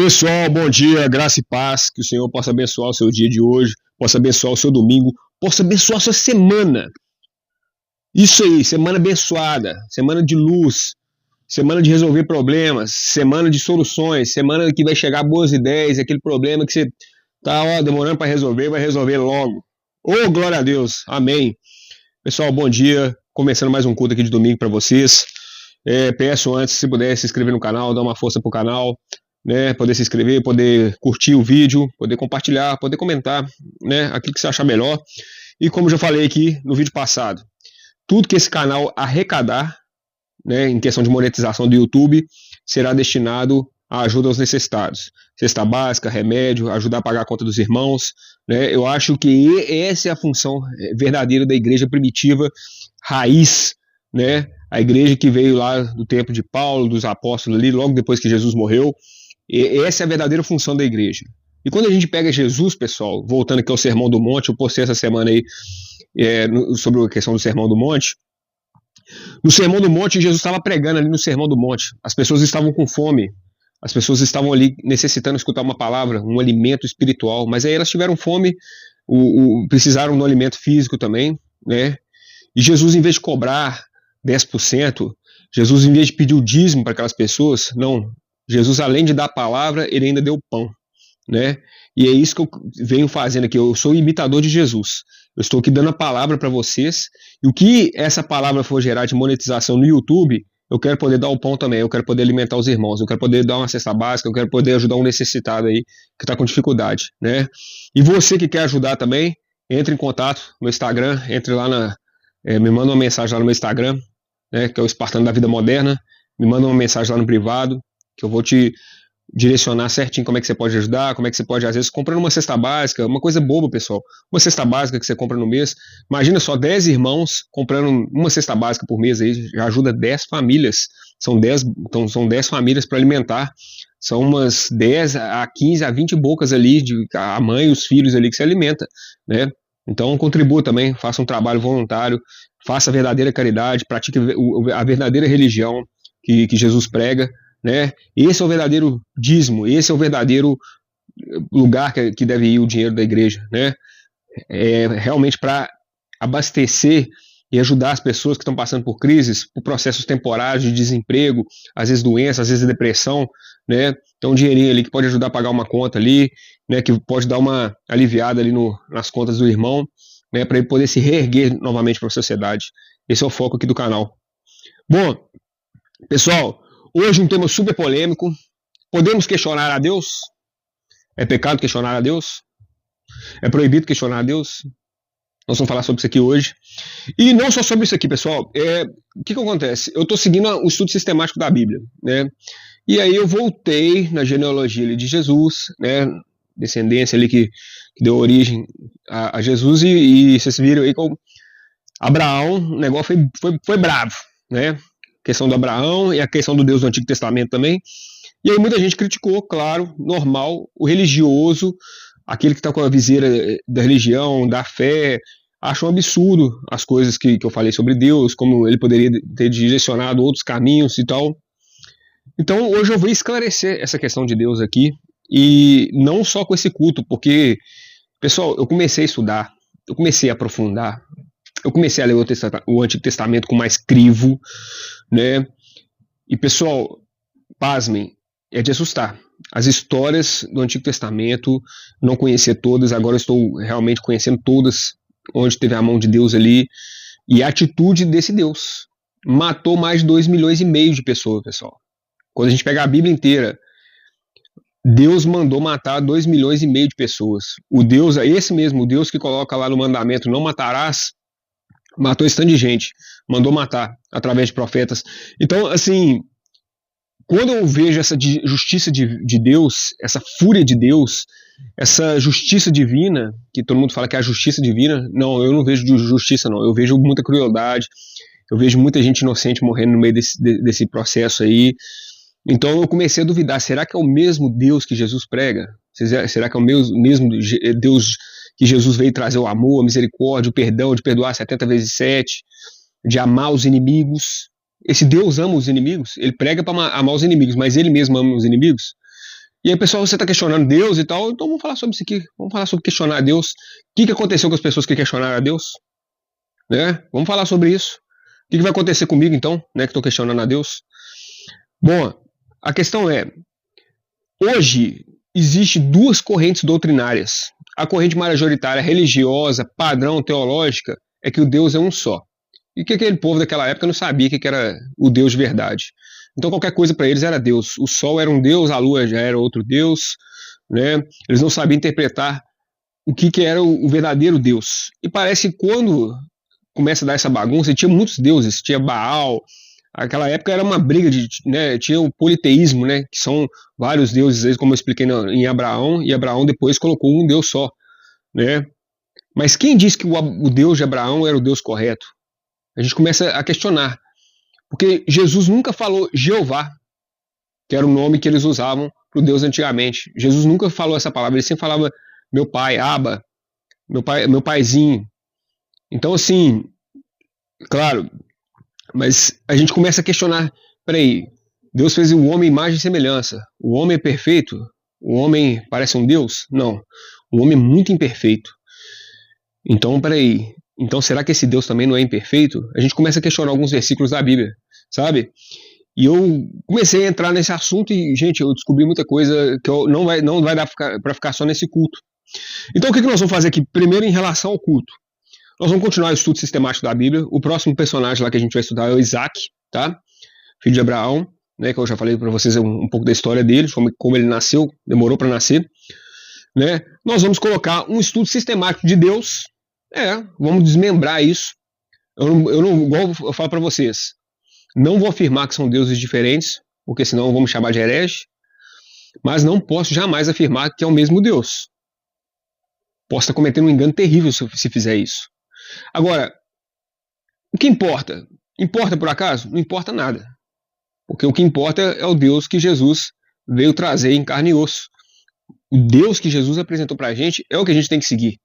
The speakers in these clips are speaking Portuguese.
Pessoal, bom dia, graça e paz, que o Senhor possa abençoar o seu dia de hoje, possa abençoar o seu domingo, possa abençoar a sua semana. Isso aí, semana abençoada, semana de luz, semana de resolver problemas, semana de soluções, semana que vai chegar boas ideias, aquele problema que você tá demorando para resolver, vai resolver logo. Ô, glória a Deus, amém. Pessoal, bom dia, começando mais um culto aqui de domingo para vocês. Peço antes, se puder, se inscrever no canal, dar uma força pro canal, né, poder se inscrever, poder curtir o vídeo, poder compartilhar, poder comentar, né, aquilo que você achar melhor. E como já falei aqui no vídeo passado, tudo que esse canal arrecadar, né, em questão de monetização do YouTube, será destinado à ajuda aos necessitados. Cesta básica, remédio, ajudar a pagar a conta dos irmãos, né? Eu acho que essa é a função verdadeira da igreja primitiva, raiz, né? A igreja que veio lá do tempo de Paulo, dos apóstolos ali, logo depois que Jesus morreu. Essa é a verdadeira função da igreja. E quando a gente pega Jesus, pessoal, voltando aqui ao Sermão do Monte, eu postei essa semana aí sobre a questão do Sermão do Monte. No Sermão do Monte, Jesus estava pregando ali no Sermão do Monte. As pessoas estavam com fome, as pessoas estavam ali necessitando escutar uma palavra, um alimento espiritual, mas aí elas tiveram fome, precisaram do alimento físico também, né? E Jesus, em vez de cobrar 10%, Jesus, em vez de pedir o dízimo para aquelas pessoas, não. Jesus, além de dar a palavra, ele ainda deu pão, né? E é isso que eu venho fazendo aqui. Eu sou imitador de Jesus. Eu estou aqui dando a palavra para vocês. E o que essa palavra for gerar de monetização no YouTube, eu quero poder dar o pão também. Eu quero poder alimentar os irmãos. Eu quero poder dar uma cesta básica. Eu quero poder ajudar um necessitado aí que está com dificuldade, né? E você que quer ajudar também, entre em contato no Instagram. Entre lá me manda uma mensagem lá no meu Instagram, né? Que é o Espartano da Vida Moderna. Me manda uma mensagem lá no privado, que eu vou te direcionar certinho como é que você pode ajudar, como é que você pode, às vezes, comprando uma cesta básica, uma coisa boba, pessoal, uma cesta básica que você compra no mês, imagina só 10 irmãos comprando uma cesta básica por mês, aí já ajuda 10 famílias, são 10 famílias para alimentar, são umas 10 a 15 a 20 bocas ali, a mãe e os filhos ali que se alimenta, né? Então contribua também, faça um trabalho voluntário, faça a verdadeira caridade, pratique a verdadeira religião que Jesus prega, né? Esse é o verdadeiro dízimo, esse é o verdadeiro lugar que deve ir o dinheiro da igreja, né? Realmente para abastecer e ajudar as pessoas que estão passando por crises, por processos temporários de desemprego, às vezes doença, às vezes depressão, né? Então um dinheirinho ali que pode ajudar a pagar uma conta ali, né? Que pode dar uma aliviada ali nas contas do irmão, né? Para ele poder se reerguer novamente para a sociedade. Esse é o foco aqui do canal. Bom, pessoal, hoje um tema super polêmico. Podemos questionar a Deus? É pecado questionar a Deus? É proibido questionar a Deus? Nós vamos falar sobre isso aqui hoje. E não só sobre isso aqui, pessoal. O que acontece? Eu estou seguindo o estudo sistemático da Bíblia, né? E aí eu voltei na genealogia ali de Jesus, né? Descendência ali que deu origem a Jesus. E vocês viram aí que Abraão, o negócio foi bravo, né? A questão do Abraão e a questão do Deus do Antigo Testamento também. E aí muita gente criticou, claro, normal, o religioso, aquele que está com a viseira da religião, da fé, achou um absurdo as coisas que eu falei sobre Deus, como ele poderia ter direcionado outros caminhos e tal. Então hoje eu vou esclarecer essa questão de Deus aqui, e não só com esse culto, porque, pessoal, eu comecei a estudar, eu comecei a aprofundar, eu comecei a ler o Antigo Testamento com mais crivo, né? E, pessoal, pasmem, é de assustar. As histórias do Antigo Testamento, não conhecia todas, agora estou realmente conhecendo todas, onde teve a mão de Deus ali, e a atitude desse Deus. Matou mais de 2,5 milhões de pessoas, pessoal. Quando a gente pega a Bíblia inteira, Deus mandou matar 2,5 milhões de pessoas. O Deus, esse mesmo Deus que coloca lá no mandamento, não matarás, matou esse tanto de gente, mandou matar através de profetas. Então, assim, quando eu vejo essa justiça de Deus, essa fúria de Deus, essa justiça divina, que todo mundo fala que é a justiça divina, não, eu não vejo justiça não, eu vejo muita crueldade, eu vejo muita gente inocente morrendo no meio desse processo aí. Então eu comecei a duvidar, será que é o mesmo Deus que Jesus prega? Será que é o mesmo Deus que Jesus veio trazer o amor, a misericórdia, o perdão, de perdoar 70 vezes 7, de amar os inimigos? Esse Deus ama os inimigos? Ele prega para amar os inimigos, mas ele mesmo ama os inimigos? E aí, pessoal, você está questionando Deus e tal, então vamos falar sobre isso aqui. Vamos falar sobre questionar Deus. O que aconteceu com as pessoas que questionaram a Deus? Né? Vamos falar sobre isso. O que vai acontecer comigo, então, né, que estou questionando a Deus? Bom, a questão é, hoje existe duas correntes doutrinárias. A corrente majoritária religiosa, padrão, teológica, é que o Deus é um só. E que aquele povo daquela época não sabia que era o Deus de verdade. Então qualquer coisa para eles era Deus. O sol era um Deus, a lua já era outro Deus, né? Eles não sabiam interpretar o que era o verdadeiro Deus. E parece que quando começa a dar essa bagunça, tinha muitos deuses, tinha Baal. Aquela época era uma briga né, tinha o politeísmo, né, que são vários deuses, como eu expliquei em Abraão, e Abraão depois colocou um Deus só, né? Mas quem disse que o Deus de Abraão era o Deus correto? A gente começa a questionar. Porque Jesus nunca falou Jeová, que era o nome que eles usavam para o Deus antigamente. Jesus nunca falou essa palavra, ele sempre falava meu pai, Abba, meu paizinho. Então, assim, claro, mas a gente começa a questionar, peraí, Deus fez o homem imagem e semelhança. O homem é perfeito? O homem parece um Deus? Não. O homem é muito imperfeito. Então, peraí, então será que esse Deus também não é imperfeito? A gente começa a questionar alguns versículos da Bíblia, sabe? E eu comecei a entrar nesse assunto e, gente, eu descobri muita coisa que não vai dar para ficar só nesse culto. Então, o que nós vamos fazer aqui? Primeiro, em relação ao culto. Nós vamos continuar o estudo sistemático da Bíblia. O próximo personagem lá que a gente vai estudar é o Isaac, tá? Filho de Abraão, né? Que eu já falei para vocês um pouco da história dele, como ele nasceu, demorou para nascer, né? Nós vamos colocar um estudo sistemático de Deus. Vamos desmembrar isso. Igual eu falo para vocês, não vou afirmar que são deuses diferentes, porque senão vamos chamar de herege, mas não posso jamais afirmar que é o mesmo Deus. Posso estar cometendo um engano terrível se fizer isso. Agora, o que importa? Importa por acaso? Não importa nada. Porque o que importa é o Deus que Jesus veio trazer em carne e osso. O Deus que Jesus apresentou para a gente é o que a gente tem que seguir.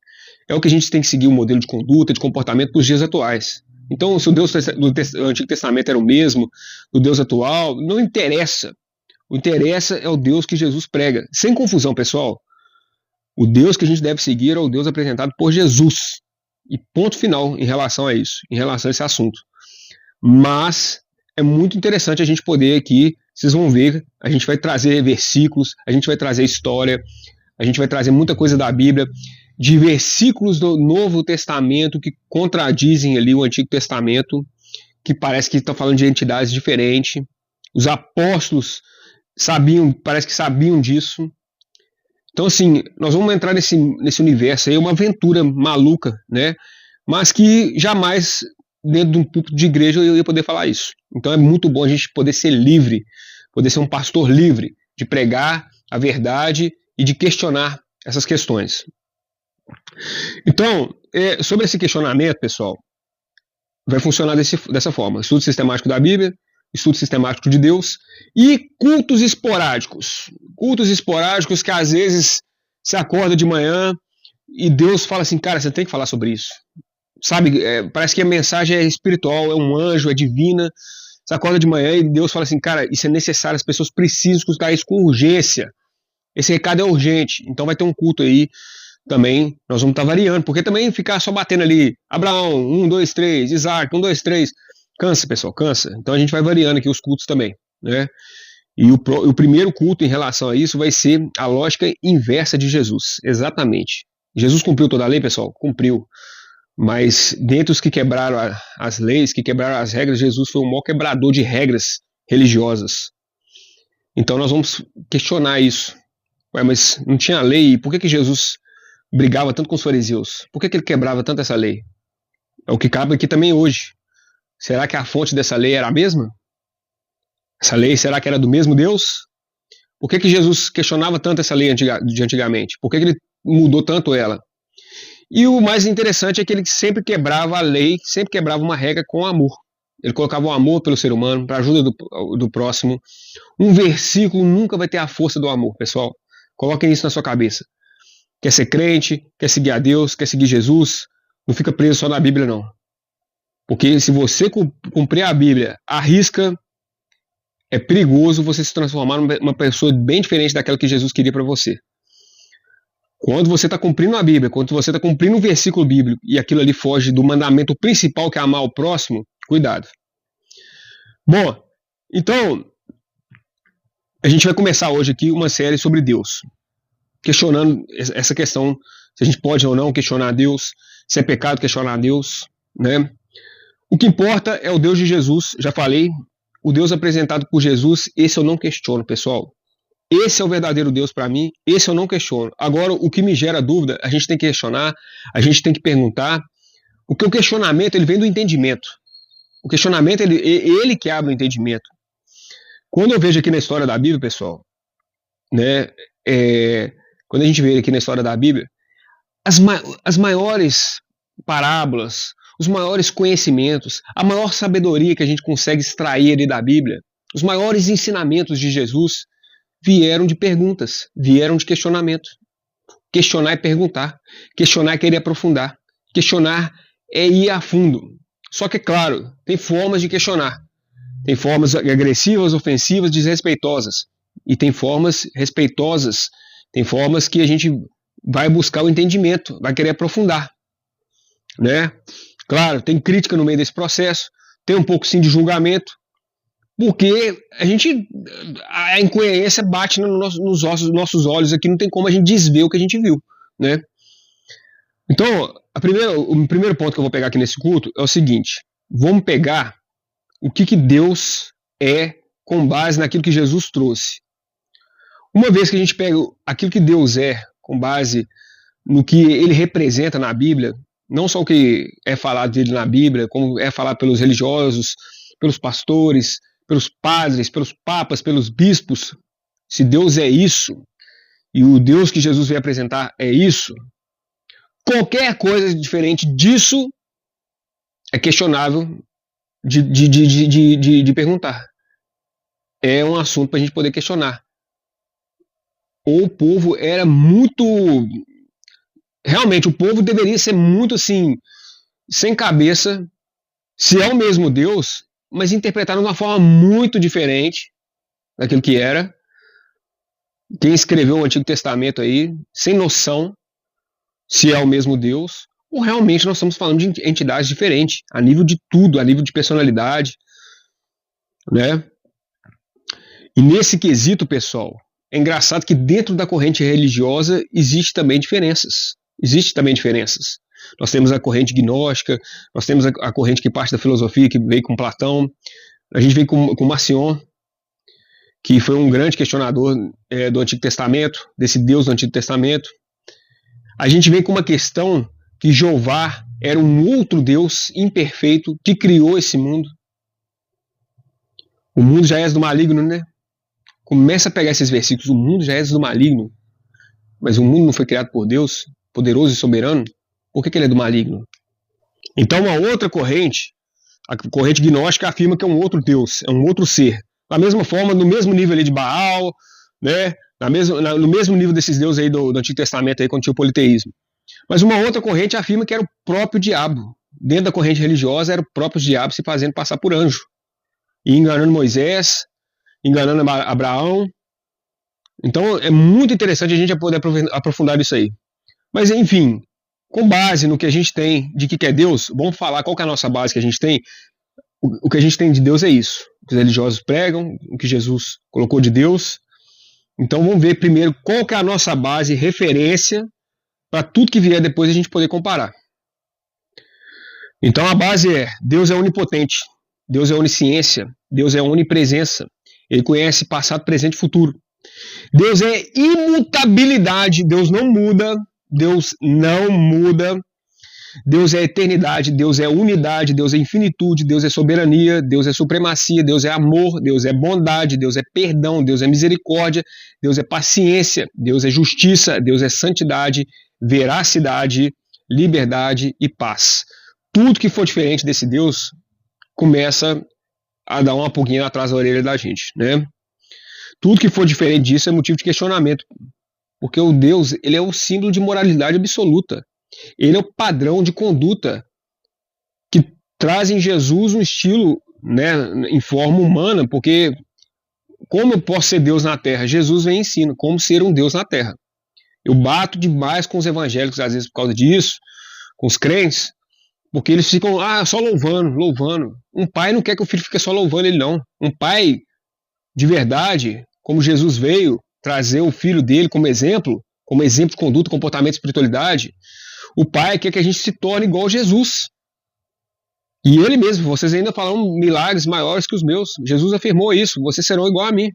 É o que a gente tem que seguir o modelo de conduta, de comportamento para os dias atuais. Então, se o Deus do Antigo Testamento era o mesmo, do Deus atual, não interessa. O que interessa é o Deus que Jesus prega. Sem confusão, pessoal. O Deus que a gente deve seguir é o Deus apresentado por Jesus. E ponto final em relação a isso, em relação a esse assunto. Mas é muito interessante a gente poder aqui, vocês vão ver, a gente vai trazer versículos, a gente vai trazer história, a gente vai trazer muita coisa da Bíblia, de versículos do Novo Testamento que contradizem ali o Antigo Testamento, que parece que estão falando de entidades diferentes. Os apóstolos parece que sabiam disso. Então, assim, nós vamos entrar nesse universo aí, uma aventura maluca, né? Mas que jamais, dentro de um púlpito de igreja, eu ia poder falar isso. Então é muito bom a gente poder ser livre, poder ser um pastor livre, de pregar a verdade e de questionar essas questões. Então, sobre esse questionamento, pessoal, vai funcionar dessa forma. Estudo sistemático da Bíblia, estudo sistemático de Deus e cultos esporádicos. Cultos esporádicos que às vezes se acorda de manhã e Deus fala assim, cara, você tem que falar sobre isso. Sabe, parece que a mensagem é espiritual, é um anjo, é divina. Você acorda de manhã e Deus fala assim, cara, isso é necessário, as pessoas precisam escutar isso com urgência. Esse recado é urgente, então vai ter um culto aí também, nós vamos estar variando, porque também ficar só batendo ali, Abraão, 1, 2, 3, Isaac, 1, 2, 3, cansa, pessoal, cansa. Então a gente vai variando aqui os cultos também, né? E o primeiro culto em relação a isso vai ser a lógica inversa de Jesus, exatamente. Jesus cumpriu toda a lei, pessoal? Cumpriu. Mas dentre os que quebraram as leis, que quebraram as regras, Jesus foi o maior quebrador de regras religiosas. Então nós vamos questionar isso. Ué, mas não tinha lei, por que Jesus brigava tanto com os fariseus? Por que ele quebrava tanto essa lei? É o que cabe aqui também hoje. Será que a fonte dessa lei era a mesma? Essa lei, será que era do mesmo Deus? Por que Jesus questionava tanto essa lei de antigamente? Por que ele mudou tanto ela? E o mais interessante é que ele sempre quebrava a lei, sempre quebrava uma regra com amor. Ele colocava o amor pelo ser humano, para a ajuda do próximo. Um versículo nunca vai ter a força do amor, pessoal. Coloquem isso na sua cabeça. Quer ser crente, quer seguir a Deus, quer seguir Jesus, não fica preso só na Bíblia, não. Porque se você cumprir a Bíblia, arrisca é perigoso você se transformar numa pessoa bem diferente daquela que Jesus queria para você. Quando você está cumprindo a Bíblia, quando você está cumprindo um versículo bíblico e aquilo ali foge do mandamento principal, que é amar o próximo, cuidado. Bom, então, a gente vai começar hoje aqui uma série sobre Deus, questionando essa questão, se a gente pode ou não questionar Deus, se é pecado questionar Deus, né? O que importa é o Deus de Jesus, já falei, o Deus apresentado por Jesus, esse eu não questiono, pessoal. Esse é o verdadeiro Deus para mim, esse eu não questiono. Agora, o que me gera dúvida, a gente tem que questionar, a gente tem que perguntar, porque o questionamento ele vem do entendimento. O questionamento, ele que abre o entendimento. Quando eu vejo aqui na história da Bíblia, pessoal, né, quando a gente vê aqui na história da Bíblia, as maiores parábolas, os maiores conhecimentos, a maior sabedoria que a gente consegue extrair ali da Bíblia, os maiores ensinamentos de Jesus vieram de perguntas, vieram de questionamento. Questionar é perguntar, questionar é querer aprofundar, questionar é ir a fundo. Só que, claro, tem formas de questionar. Tem formas agressivas, ofensivas, desrespeitosas. E tem formas respeitosas, tem formas que a gente vai buscar o entendimento, vai querer aprofundar, né? Claro, tem crítica no meio desse processo, tem um pouco sim de julgamento, porque a incoerência bate nos nossos olhos aqui, não tem como a gente desver o que a gente viu, né? Então, o primeiro ponto que eu vou pegar aqui nesse culto é o seguinte: vamos pegar o que Deus é com base naquilo que Jesus trouxe. Uma vez que a gente pega aquilo que Deus é com base no que ele representa na Bíblia, não só o que é falado dele na Bíblia, como é falado pelos religiosos, pelos pastores, pelos padres, pelos papas, pelos bispos. Se Deus é isso, e o Deus que Jesus veio apresentar é isso, qualquer coisa diferente disso é questionável de perguntar. É um assunto para a gente poder questionar. O povo era muito... Realmente, o povo deveria ser muito assim, sem cabeça, se é o mesmo Deus, mas interpretado de uma forma muito diferente daquilo que era. Quem escreveu o Antigo Testamento aí, sem noção se é o mesmo Deus, ou realmente nós estamos falando de entidades diferentes, a nível de tudo, a nível de personalidade, né? E nesse quesito, pessoal, é engraçado que dentro da corrente religiosa existe também diferenças. Nós temos a corrente gnóstica, nós temos a corrente que parte da filosofia, que veio com Platão, a gente veio com Marcion, que foi um grande questionador do Antigo Testamento, desse Deus do Antigo Testamento. A gente vem com uma questão que Jeová era um outro Deus imperfeito que criou esse mundo. O mundo já é do maligno, né? Começa a pegar esses versículos, o mundo já é do maligno, mas o mundo não foi criado por Deus, poderoso e soberano, por que ele é do maligno? Então uma outra corrente, a corrente gnóstica, afirma que é um outro Deus, é um outro ser. Da mesma forma, no mesmo nível ali de Baal, né? No mesmo nível desses deuses aí do Antigo Testamento, aí, quando tinha o politeísmo. Mas uma outra corrente afirma que era o próprio diabo. Dentro da corrente religiosa era o próprio diabo se fazendo passar por anjo. E enganando Moisés, enganando Abraão. Então é muito interessante a gente poder aprofundar isso aí. Mas enfim, com base no que a gente tem de que é Deus, vamos falar qual que é a nossa base que a gente tem. O que a gente tem de Deus é isso. O que os religiosos pregam, o que Jesus colocou de Deus. Então vamos ver primeiro qual que é a nossa base, referência, para tudo que vier depois a gente poder comparar. Então a base é: Deus é onipotente, Deus é onisciência, Deus é onipresença. Ele conhece passado, presente e futuro. Deus é imutabilidade, Deus não muda, Deus não muda. Deus é eternidade, Deus é unidade, Deus é infinitude, Deus é soberania, Deus é supremacia, Deus é amor, Deus é bondade, Deus é perdão, Deus é misericórdia, Deus é paciência, Deus é justiça, Deus é santidade, veracidade, liberdade e paz. Tudo que for diferente desse Deus começa a dar uma pulguinha atrás da orelha da gente, né? Tudo que for diferente disso é motivo de questionamento, porque o Deus, ele é o símbolo de moralidade absoluta. Ele é o padrão de conduta que traz em Jesus um estilo, né, em forma humana, porque Como eu posso ser Deus na Terra? Jesus vem e ensina como ser um Deus na Terra. Eu bato demais com os evangélicos, às vezes, por causa disso, com os crentes, porque eles ficam só louvando. Um pai não quer que o filho fique só louvando ele, não. Um pai, de verdade, como Jesus veio trazer o filho dele como exemplo de conduta, comportamento e espiritualidade, o pai quer que a gente se torne igual a Jesus. E ele mesmo, vocês ainda falam milagres maiores que os meus. Jesus afirmou isso, vocês serão igual a mim.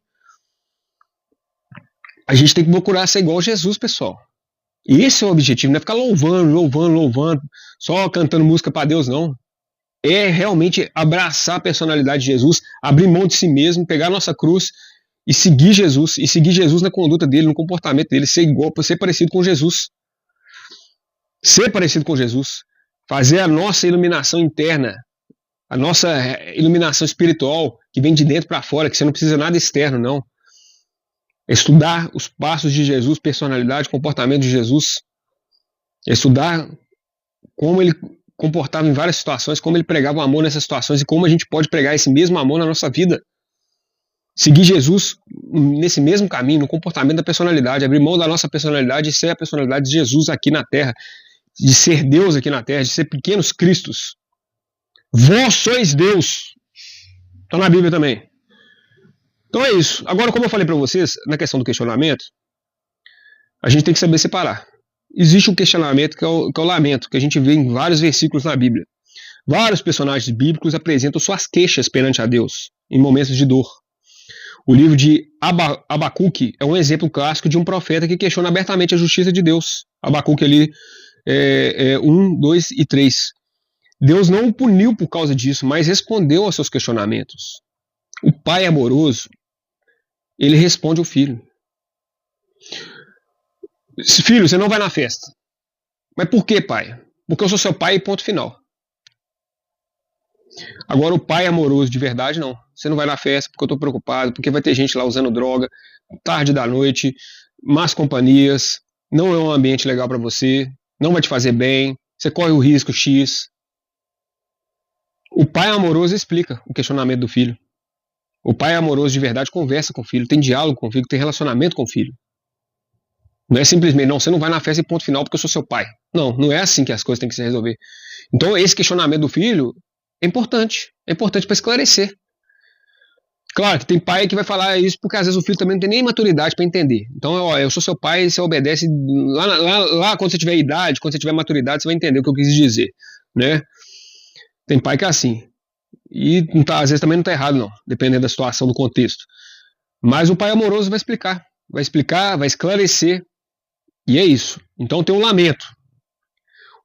A gente tem que procurar ser igual a Jesus, pessoal. E esse é o objetivo, não é ficar louvando, só cantando música para Deus, não. É realmente abraçar a personalidade de Jesus, abrir mão de si mesmo, pegar a nossa cruz e seguir Jesus na conduta dele, no comportamento dele, ser igual, ser parecido com Jesus. Ser parecido com Jesus. Fazer a nossa iluminação interna, a nossa iluminação espiritual, que vem de dentro para fora, que você não precisa nada externo, não. Estudar os passos de Jesus, personalidade, comportamento de Jesus. Estudar como ele comportava em várias situações, como ele pregava o amor nessas situações e como a gente pode pregar esse mesmo amor na nossa vida. Seguir Jesus nesse mesmo caminho, no comportamento da personalidade, abrir mão da nossa personalidade e ser a personalidade de Jesus aqui na Terra, de ser Deus aqui na Terra, de ser pequenos cristos. Vós sois Deus. Está na Bíblia também. Então é isso. Agora, como eu falei para vocês, na questão do questionamento, a gente tem que saber separar. Existe um questionamento que é o lamento, que a gente vê em vários versículos na Bíblia. Vários personagens bíblicos apresentam suas queixas perante a Deus, em momentos de dor. O livro de Abacuque é um exemplo clássico de um profeta que questiona abertamente a justiça de Deus. Abacuque ali 1, 2 e 3. Deus não o puniu por causa disso, mas respondeu aos seus questionamentos. O pai amoroso, ele responde ao filho. Filho, você não vai na festa. Mas por que, pai? Porque eu sou seu pai e ponto final. Agora o pai amoroso de verdade, não. Você não vai na festa porque eu estou preocupado, porque vai ter gente lá usando droga, tarde da noite, más companhias, não é um ambiente legal para você, não vai te fazer bem, você corre o risco X. O pai amoroso explica o questionamento do filho. O pai amoroso de verdade conversa com o filho, tem diálogo com o filho, tem relacionamento com o filho. Não é simplesmente, não, você não vai na festa e ponto final porque eu sou seu pai. Não, não é assim que as coisas têm que se resolver. Então esse questionamento do filho é importante para esclarecer. Claro que tem pai que vai falar isso porque às vezes o filho também não tem nem maturidade para entender. Então, eu sou seu pai, você obedece. Lá quando você tiver idade, quando você tiver maturidade, você vai entender o que eu quis dizer. Né? Tem pai que é assim. E às vezes também não está errado, não, dependendo da situação, do contexto. Mas o pai amoroso vai explicar, vai esclarecer. E é isso. Então tem um lamento.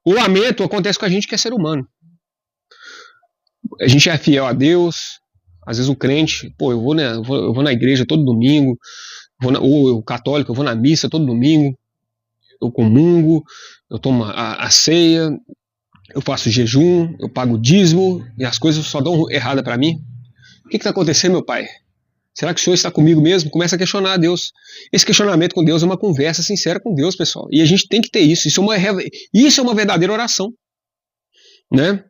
O lamento acontece com a gente que é ser humano. A gente é fiel a Deus. Às vezes o crente, eu vou na igreja todo domingo, ou o católico, eu vou na missa todo domingo, eu comungo, eu tomo a ceia, eu faço jejum, eu pago dízimo, e as coisas só dão errada para mim. O que está acontecendo, meu pai? Será que o Senhor está comigo mesmo? Começa a questionar a Deus. Esse questionamento com Deus é uma conversa sincera com Deus, pessoal. E a gente tem que ter isso. Isso é uma verdadeira oração. Né?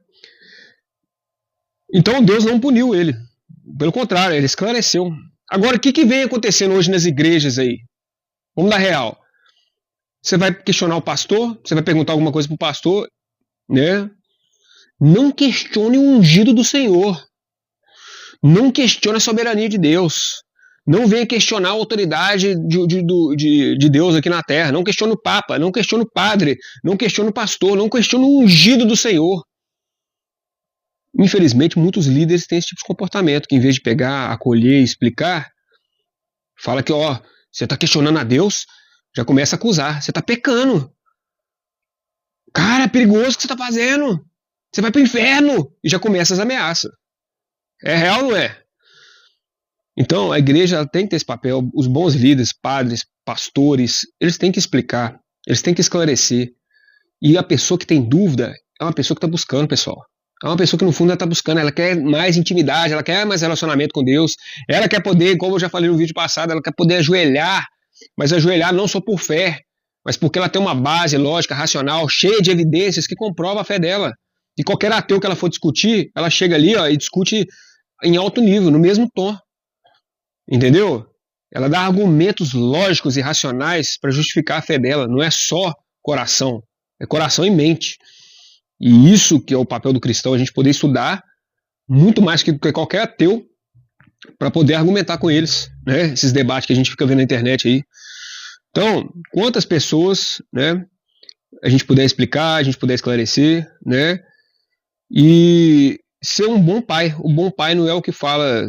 Então Deus não puniu ele. Pelo contrário, ele esclareceu. Agora, o que vem acontecendo hoje nas igrejas aí? Vamos dar real. Você vai questionar o pastor? Você vai perguntar alguma coisa para o pastor? Né? Não questione o ungido do Senhor. Não questione a soberania de Deus. Não venha questionar a autoridade de Deus aqui na terra. Não questione o Papa, não questione o padre, não questione o pastor, não questione o ungido do Senhor. Infelizmente, muitos líderes têm esse tipo de comportamento, que em vez de pegar, acolher e explicar, fala que, você está questionando a Deus, já começa a acusar. Você está pecando. Cara, é perigoso o que você está fazendo. Você vai para o inferno. E já começa as ameaças. É real ou não é? Então, a igreja tem que ter esse papel. Os bons líderes, padres, pastores, eles têm que explicar, eles têm que esclarecer. E a pessoa que tem dúvida é uma pessoa que está buscando, pessoal. É uma pessoa que no fundo ela está buscando, ela quer mais intimidade, ela quer mais relacionamento com Deus, ela quer poder, como eu já falei no vídeo passado, ela quer poder ajoelhar, mas ajoelhar não só por fé, mas porque ela tem uma base lógica, racional, cheia de evidências que comprova a fé dela. E qualquer ateu que ela for discutir, ela chega ali e discute em alto nível, no mesmo tom. Entendeu? Ela dá argumentos lógicos e racionais para justificar a fé dela. Não é só coração, é coração e mente. E isso que é o papel do cristão, a gente poder estudar muito mais que qualquer ateu para poder argumentar com eles, né? Esses debates que a gente fica vendo na internet aí. Então, quantas pessoas, né, a gente puder explicar, a gente puder esclarecer, né? E ser um bom pai. O bom pai não é o que fala,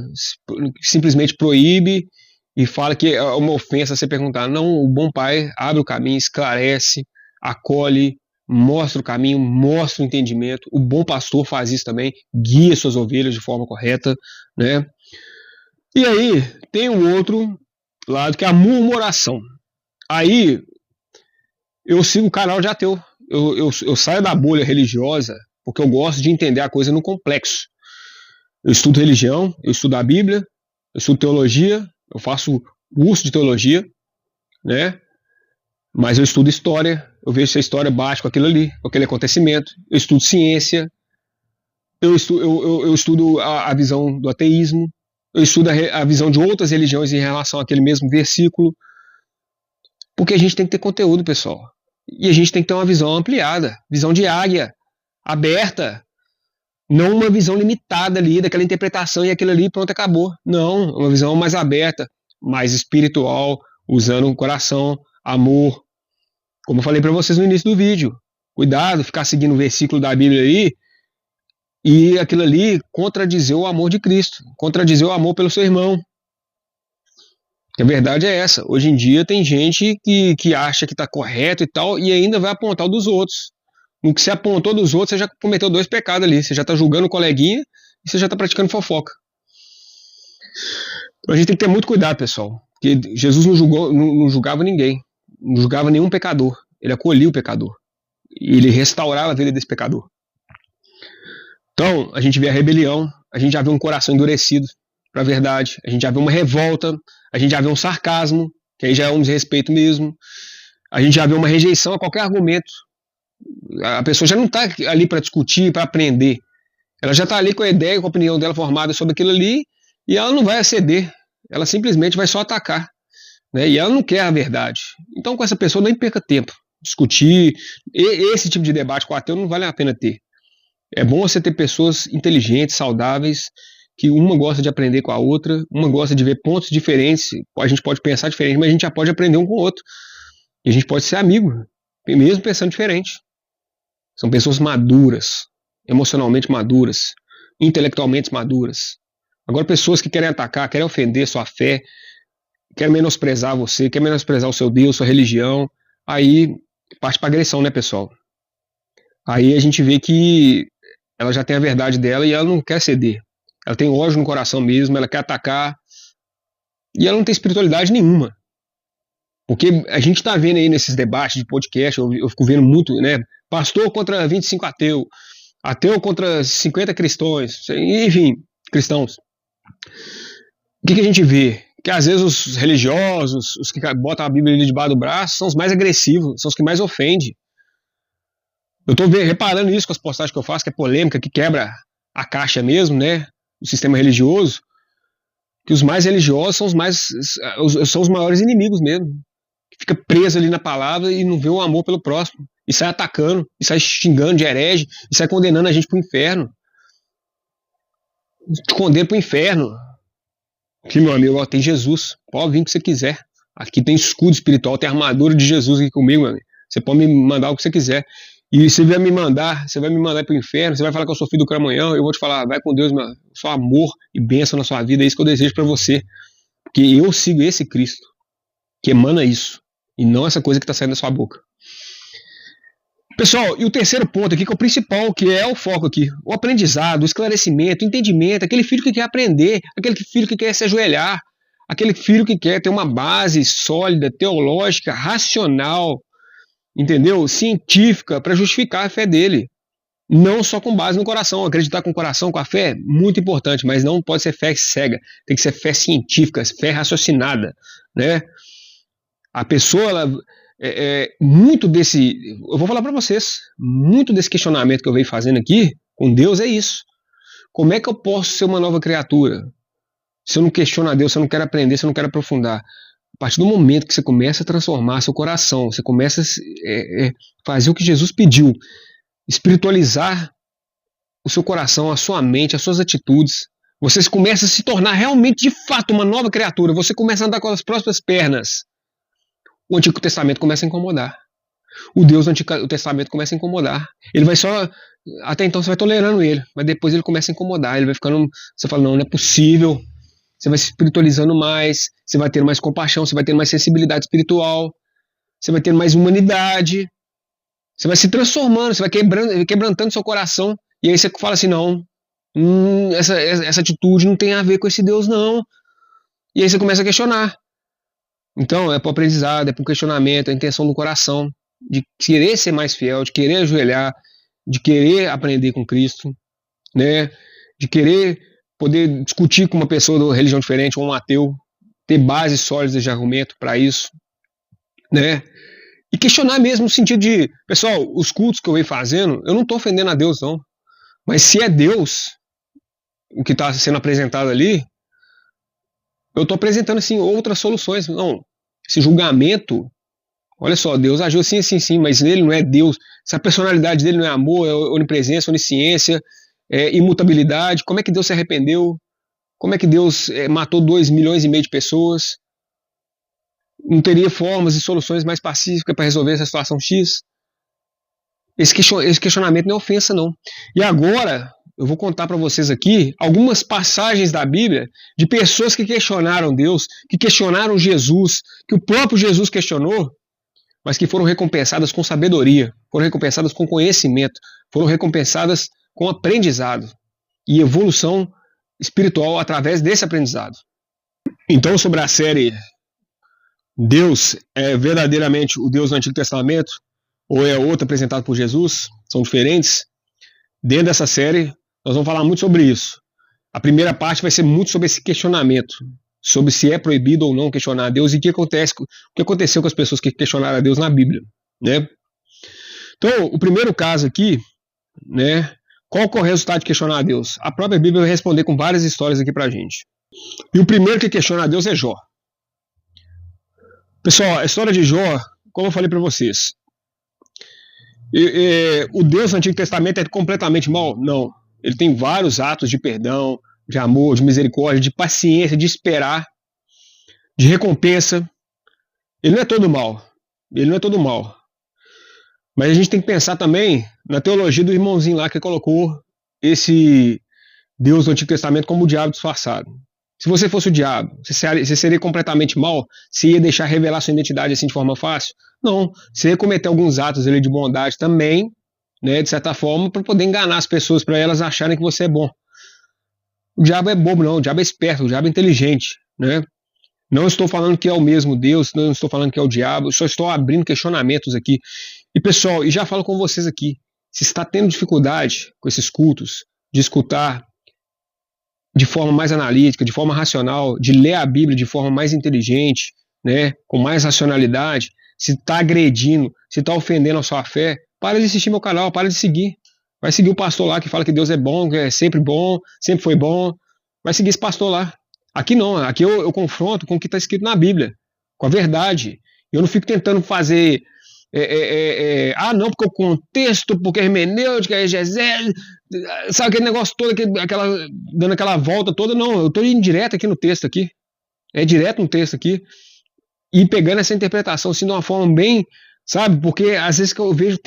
simplesmente proíbe e fala que é uma ofensa você perguntar. Não, o bom pai abre o caminho, esclarece, acolhe, mostra o caminho, mostra o entendimento. O bom pastor faz isso também, guia suas ovelhas de forma correta, né? E aí tem um outro lado que é a murmuração. Aí eu sigo o canal de ateu. Eu saio da bolha religiosa porque eu gosto de entender a coisa no complexo. Eu estudo religião, eu estudo a Bíblia, eu estudo teologia, eu faço curso de teologia, né? Mas eu estudo história, eu vejo se a história bate com aquilo ali, com aquele acontecimento. Eu estudo ciência, eu estudo a visão do ateísmo, eu estudo a visão de outras religiões em relação àquele mesmo versículo, porque a gente tem que ter conteúdo, pessoal. E a gente tem que ter uma visão ampliada, visão de águia, aberta, não uma visão limitada ali, daquela interpretação e aquilo ali, pronto, acabou. Não, uma visão mais aberta, mais espiritual, usando o coração, amor. Como eu falei para vocês no início do vídeo, cuidado, ficar seguindo o versículo da Bíblia aí e aquilo ali contradizer o amor de Cristo, contradizer o amor pelo seu irmão. A verdade é essa. Hoje em dia tem gente que acha que está correto e tal e ainda vai apontar o dos outros. No que você apontou dos outros, você já cometeu 2 pecados ali. Você já está julgando o coleguinha e você já está praticando fofoca. Então a gente tem que ter muito cuidado, pessoal. Porque Jesus não julgava ninguém. Não julgava nenhum pecador. Ele acolhia o pecador. E ele restaurava a vida desse pecador. Então, a gente vê a rebelião. A gente já vê um coração endurecido para a verdade. A gente já vê uma revolta. A gente já vê um sarcasmo, que aí já é um desrespeito mesmo. A gente já vê uma rejeição a qualquer argumento. A pessoa já não está ali para discutir, para aprender. Ela já está ali com a ideia, com a opinião dela formada sobre aquilo ali, e ela não vai aceder. Ela simplesmente vai só atacar. Né? E ela não quer a verdade. Então, com essa pessoa, nem perca tempo. Discutir. Esse tipo de debate com o ateu não vale a pena ter. É bom você ter pessoas inteligentes, saudáveis, que uma gosta de aprender com a outra, uma gosta de ver pontos diferentes. A gente pode pensar diferente, mas a gente já pode aprender um com o outro. E a gente pode ser amigo, mesmo pensando diferente. São pessoas maduras, emocionalmente maduras, intelectualmente maduras. Agora, pessoas que querem atacar, querem ofender sua fé, querem menosprezar você, querem menosprezar o seu Deus, sua religião, aí parte para agressão, né, pessoal? Aí a gente vê que ela já tem a verdade dela e ela não quer ceder. Ela tem ódio no coração mesmo, ela quer atacar e ela não tem espiritualidade nenhuma. Porque a gente está vendo aí nesses debates de podcast, eu fico vendo muito, né? Pastor contra 25 ateu, ateu contra 50 cristãos, enfim, cristãos. O que a gente vê? Que às vezes os religiosos, os que botam a Bíblia ali debaixo do braço, são os mais agressivos, são os que mais ofendem. Eu estou reparando isso com as postagens que eu faço, que é polêmica, que quebra a caixa mesmo, né? O sistema religioso. Que os mais religiosos são os maiores inimigos mesmo. Fica preso ali na palavra e não vê o amor pelo próximo. E sai atacando, e sai xingando de herege, e sai condenando a gente pro inferno. Te condena pro inferno. Aqui, meu amigo, ó, tem Jesus. Pode vir o que você quiser. Aqui tem escudo espiritual, tem armadura de Jesus aqui comigo, meu amigo. Você pode me mandar o que você quiser. E você vai me mandar pro inferno, você vai falar que eu sou filho do Cramunhão, eu vou te falar, vai com Deus, meu, só amor e bênção na sua vida, é isso que eu desejo para você. Porque eu sigo esse Cristo, que emana isso, e não essa coisa que está saindo da sua boca. Pessoal, e o terceiro ponto aqui, que é o principal, que é o foco aqui, o aprendizado, o esclarecimento, o entendimento, aquele filho que quer aprender, aquele filho que quer se ajoelhar, aquele filho que quer ter uma base sólida, teológica, racional, entendeu? Científica, para justificar a fé dele. Não só com base no coração. Acreditar com o coração, com a fé, muito importante, mas não pode ser fé cega. Tem que ser fé científica, fé raciocinada, né? A pessoa, ela, muito desse... Eu vou falar para vocês, muito desse questionamento que eu venho fazendo aqui, com Deus, é isso. Como é que eu posso ser uma nova criatura? Se eu não questiono a Deus, se eu não quero aprender, se eu não quero aprofundar. A partir do momento que você começa a transformar seu coração, você começa a fazer o que Jesus pediu, espiritualizar o seu coração, a sua mente, as suas atitudes, você começa a se tornar realmente, de fato, uma nova criatura. Você começa a andar com as próprias pernas. O Antigo Testamento começa a incomodar. O Deus do Antigo Testamento começa a incomodar. Ele vai só... Até então você vai tolerando ele, mas depois ele começa a incomodar. Ele vai ficando... Você fala, não é possível. Você vai se espiritualizando mais, você vai ter mais compaixão, você vai ter mais sensibilidade espiritual, você vai ter mais humanidade, você vai se transformando, você vai quebrantando seu coração, e aí você fala assim, não, essa atitude não tem a ver com esse Deus não, e aí você começa a questionar. Então é para o aprendizado, é para o questionamento, a intenção do coração, de querer ser mais fiel, de querer ajoelhar, de querer aprender com Cristo, né? De querer poder discutir com uma pessoa de religião diferente, ou um ateu, ter bases sólidas de argumento para isso, né? E questionar mesmo no sentido de, pessoal, os cultos que eu venho fazendo, eu não estou ofendendo a Deus não, mas se é Deus o que está sendo apresentado ali, eu estou apresentando assim outras soluções. Não, esse julgamento, olha só, Deus agiu assim, assim, sim, mas ele não é Deus, se a personalidade dele não é amor, é onipresença, onisciência, imutabilidade, como é que Deus se arrependeu? Como é que Deus matou 2,5 milhões de pessoas? Não teria formas e soluções mais pacíficas para resolver essa situação X? Esse questionamento não é ofensa, não. E agora, eu vou contar para vocês aqui algumas passagens da Bíblia de pessoas que questionaram Deus, que questionaram Jesus, que o próprio Jesus questionou, mas que foram recompensadas com sabedoria, foram recompensadas com conhecimento, foram recompensadas com aprendizado e evolução espiritual através desse aprendizado. Então, sobre a série Deus é verdadeiramente o Deus do Antigo Testamento ou é outro apresentado por Jesus, são diferentes, dentro dessa série nós vamos falar muito sobre isso. A primeira parte vai ser muito sobre esse questionamento, sobre se é proibido ou não questionar a Deus e o que aconteceu com as pessoas que questionaram a Deus na Bíblia, né? Então, o primeiro caso aqui, né? Qual é o resultado de questionar a Deus? A própria Bíblia vai responder com várias histórias aqui pra gente. E o primeiro que questiona a Deus é Jó. Pessoal, a história de Jó, como eu falei para vocês, o Deus do Antigo Testamento é completamente mau? Não. Ele tem vários atos de perdão, de amor, de misericórdia, de paciência, de esperar, de recompensa. Ele não é todo mal. Ele não é todo mal. Mas a gente tem que pensar também na teologia do irmãozinho lá que colocou esse Deus do Antigo Testamento como o diabo disfarçado. Se você fosse o diabo, você seria completamente mal? Você ia deixar revelar sua identidade assim de forma fácil? Não. Você ia cometer alguns atos ali de bondade também, né, de certa forma, para poder enganar as pessoas, para elas acharem que você é bom. O diabo é bobo, não. O diabo é esperto, o diabo é inteligente, né? Não estou falando que é o mesmo Deus, não estou falando que é o diabo, só estou abrindo questionamentos aqui. E pessoal, e já falo com vocês aqui, se está tendo dificuldade com esses cultos, de escutar de forma mais analítica, de forma racional, de ler a Bíblia de forma mais inteligente, né, com mais racionalidade, se está agredindo, se está ofendendo a sua fé, para de assistir meu canal, para de seguir. Vai seguir o pastor lá que fala que Deus é bom, que é sempre bom, sempre foi bom. Vai seguir esse pastor lá. Aqui não, aqui eu confronto com o que está escrito na Bíblia, com a verdade. Eu não fico tentando fazer... não, porque o contexto, porque a hermenêutica, a exegese, sabe aquele negócio todo, dando aquela volta toda. Não, eu estou indo direto aqui no texto aqui. É direto no texto aqui. E pegando essa interpretação assim de uma forma bem, sabe, porque às vezes que eu vejo,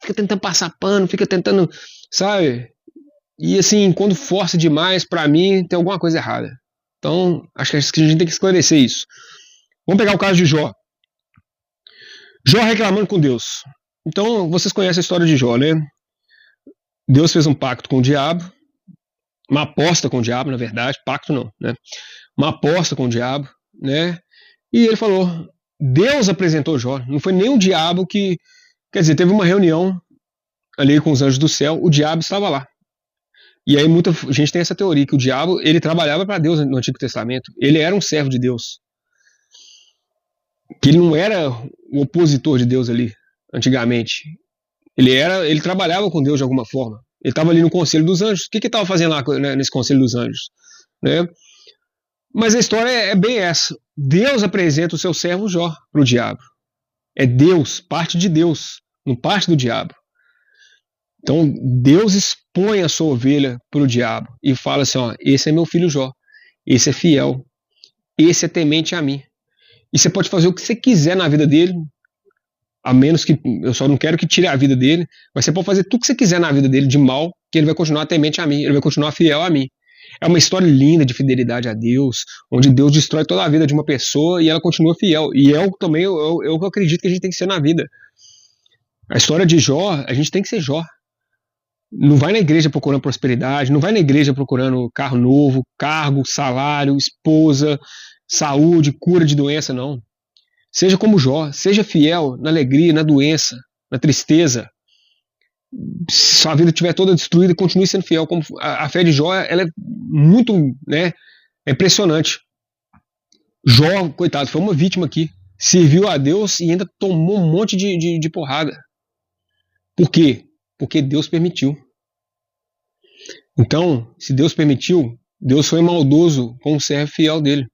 fica tentando passar pano, fica tentando, sabe, e assim, quando força demais, pra mim, tem alguma coisa errada. Então, acho que a gente tem que esclarecer isso. Vamos pegar o caso de Jó. Jó reclamando com Deus. Então, vocês conhecem a história de Jó, né? Deus fez um pacto com o diabo, uma aposta com o diabo, na verdade, pacto não, né? Uma aposta com o diabo, né? E ele falou, Deus apresentou Jó, não foi nem o diabo que... Quer dizer, teve uma reunião ali com os anjos do céu, o diabo estava lá. E aí muita gente tem essa teoria, que o diabo, ele trabalhava para Deus no Antigo Testamento, ele era um servo de Deus. Que ele não era o opositor de Deus ali, antigamente. Ele trabalhava com Deus de alguma forma. Ele estava ali no Conselho dos Anjos. O que ele estava fazendo lá, né, nesse Conselho dos Anjos? Né? Mas a história é bem essa. Deus apresenta o seu servo Jó para o diabo. É Deus, parte de Deus, não parte do diabo. Então Deus expõe a sua ovelha para o diabo e fala assim, ó, esse é meu filho Jó, esse é fiel, esse é temente a mim. E você pode fazer o que você quiser na vida dele, a menos que, eu só não quero que tire a vida dele, mas você pode fazer tudo que você quiser na vida dele de mal, que ele vai continuar temente a mim, ele vai continuar fiel a mim. É uma história linda de fidelidade a Deus, onde Deus destrói toda a vida de uma pessoa e ela continua fiel. E é o que também eu acredito que a gente tem que ser na vida. A história de Jó, a gente tem que ser Jó. Não vai na igreja procurando prosperidade, não vai na igreja procurando carro novo, cargo, salário, esposa, saúde, cura de doença, não. Seja como Jó, seja fiel na alegria, na doença, na tristeza. Se sua vida estiver toda destruída, continue sendo fiel. Como a fé de Jó, ela é muito, né, é impressionante. Jó, coitado, foi uma vítima aqui. Serviu a Deus e ainda tomou um monte de porrada. Por quê? Porque Deus permitiu. Então, se Deus permitiu, Deus foi maldoso com o servo fiel dele.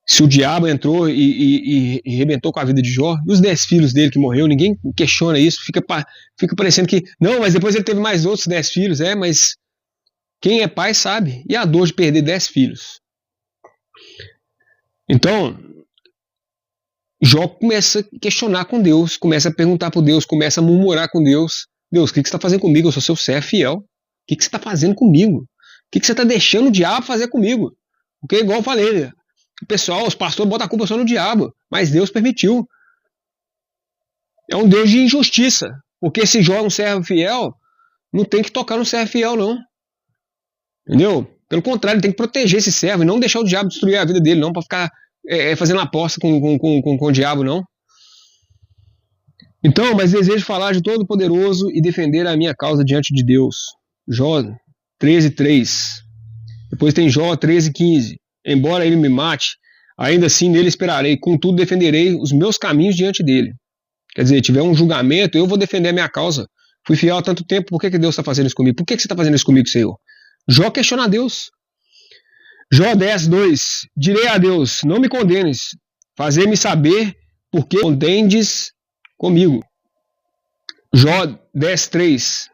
Se o diabo entrou e arrebentou com a vida de Jó, e os 10 filhos dele que morreu, ninguém questiona isso, fica parecendo que, não, mas depois ele teve mais outros 10 filhos, mas quem é pai sabe, e a dor de perder 10 filhos. Então, Jó começa a questionar com Deus, começa a perguntar para Deus, começa a murmurar com Deus, Deus, o que você está fazendo comigo? Eu sou seu servo fiel, o que você está fazendo comigo? O que você está deixando o diabo fazer comigo? Porque igual eu falei, o pessoal, os pastores botam a culpa só no diabo, mas Deus permitiu. É um Deus de injustiça, porque se Jó é um servo fiel, não tem que tocar no servo fiel, não. Entendeu? Pelo contrário, ele tem que proteger esse servo e não deixar o diabo destruir a vida dele, não, para ficar fazendo aposta com o diabo, não. Então, mas desejo falar de Todo-Poderoso e defender a minha causa diante de Deus. Jó 13:3. Depois tem Jó 13:15. Embora ele me mate, ainda assim nele esperarei, contudo defenderei os meus caminhos diante dele. Quer dizer, tiver um julgamento, eu vou defender a minha causa. Fui fiel há tanto tempo, por que Deus está fazendo isso comigo? Por que você está fazendo isso comigo, Senhor? Jó questiona a Deus. Jó 10:2. Direi a Deus, não me condenes, fazer-me saber por que contendes comigo. Jó 10:3.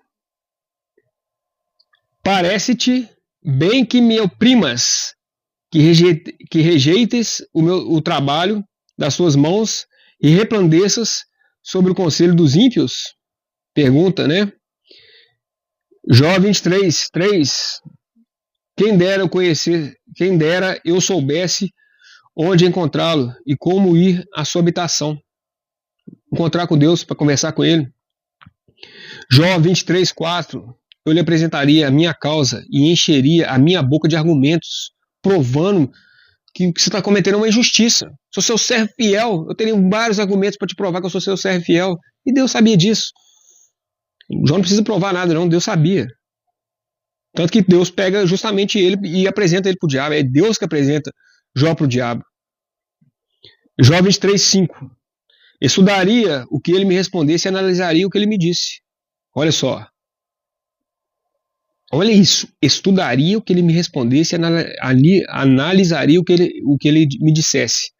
Parece-te bem que me oprimas, que rejeites o trabalho das suas mãos e resplandeças sobre o conselho dos ímpios? Pergunta, né? Jó 23:3. Quem dera eu soubesse onde encontrá-lo e como ir à sua habitação. Encontrar com Deus para conversar com ele. Jó 23:4. Eu lhe apresentaria a minha causa e encheria a minha boca de argumentos, provando que você está cometendo uma injustiça. Sou seu servo fiel, eu teria vários argumentos para te provar que eu sou seu servo fiel. E Deus sabia disso. Jó não precisa provar nada, não, Deus sabia. Tanto que Deus pega justamente ele e apresenta ele para o diabo. É Deus que apresenta Jó para o diabo. Jó 23:5. Estudaria o que ele me respondesse e analisaria o que ele me disse. Olha só. Olha isso. Estudaria o que ele me respondesse e analisaria o que ele me dissesse.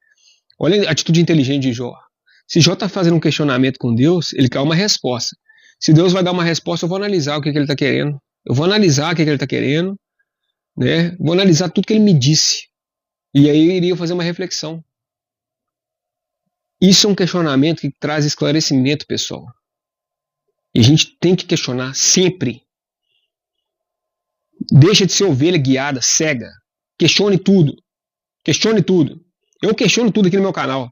Olha a atitude inteligente de Jó. Se Jó está fazendo um questionamento com Deus, ele quer uma resposta. Se Deus vai dar uma resposta, eu vou analisar o que ele está querendo. Eu vou analisar o que ele está querendo, né? Vou analisar tudo que ele me disse. E aí eu iria fazer uma reflexão. Isso é um questionamento que traz esclarecimento, pessoal. E a gente tem que questionar sempre. Deixa de ser ovelha guiada, cega. Questione tudo. Questione tudo. Eu questiono tudo aqui no meu canal.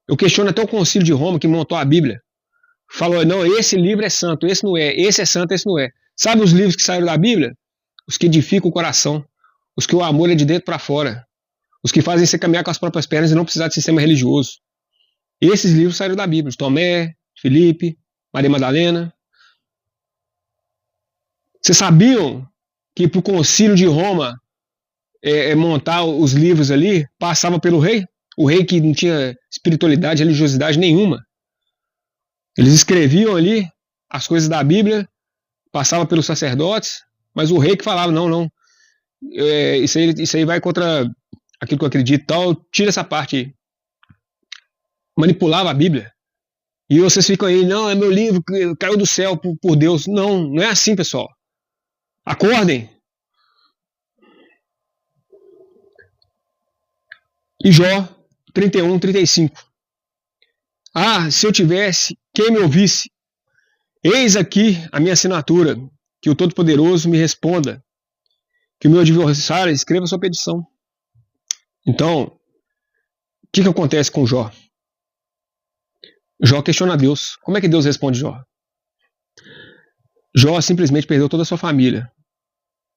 Eu questiono até o Concílio de Roma que montou a Bíblia. Falou, não, esse livro é santo, esse não é. Esse é santo, esse não é. Sabe os livros que saíram da Bíblia? Os que edificam o coração. Os que o amor é de dentro para fora. Os que fazem você caminhar com as próprias pernas e não precisar de sistema religioso. Esses livros saíram da Bíblia. De Tomé, Filipe, Maria Madalena. Vocês sabiam que para o Concílio de Roma montar os livros ali, passava pelo rei? O rei que não tinha espiritualidade, religiosidade nenhuma. Eles escreviam ali as coisas da Bíblia, passava pelos sacerdotes, mas o rei que falava, não, Isso aí vai contra aquilo que eu acredito e tal. Tira essa parte aí. Manipulava a Bíblia. E vocês ficam aí, não, é meu livro, caiu do céu por Deus. Não, não é assim, pessoal. Acordem. E Jó 31, 35. Ah, se eu tivesse, quem me ouvisse? Eis aqui a minha assinatura, que o Todo-Poderoso me responda, que o meu adversário escreva sua petição. Então, o que acontece com Jó? Jó questiona Deus. Como é que Deus responde Jó? Jó simplesmente perdeu toda a sua família.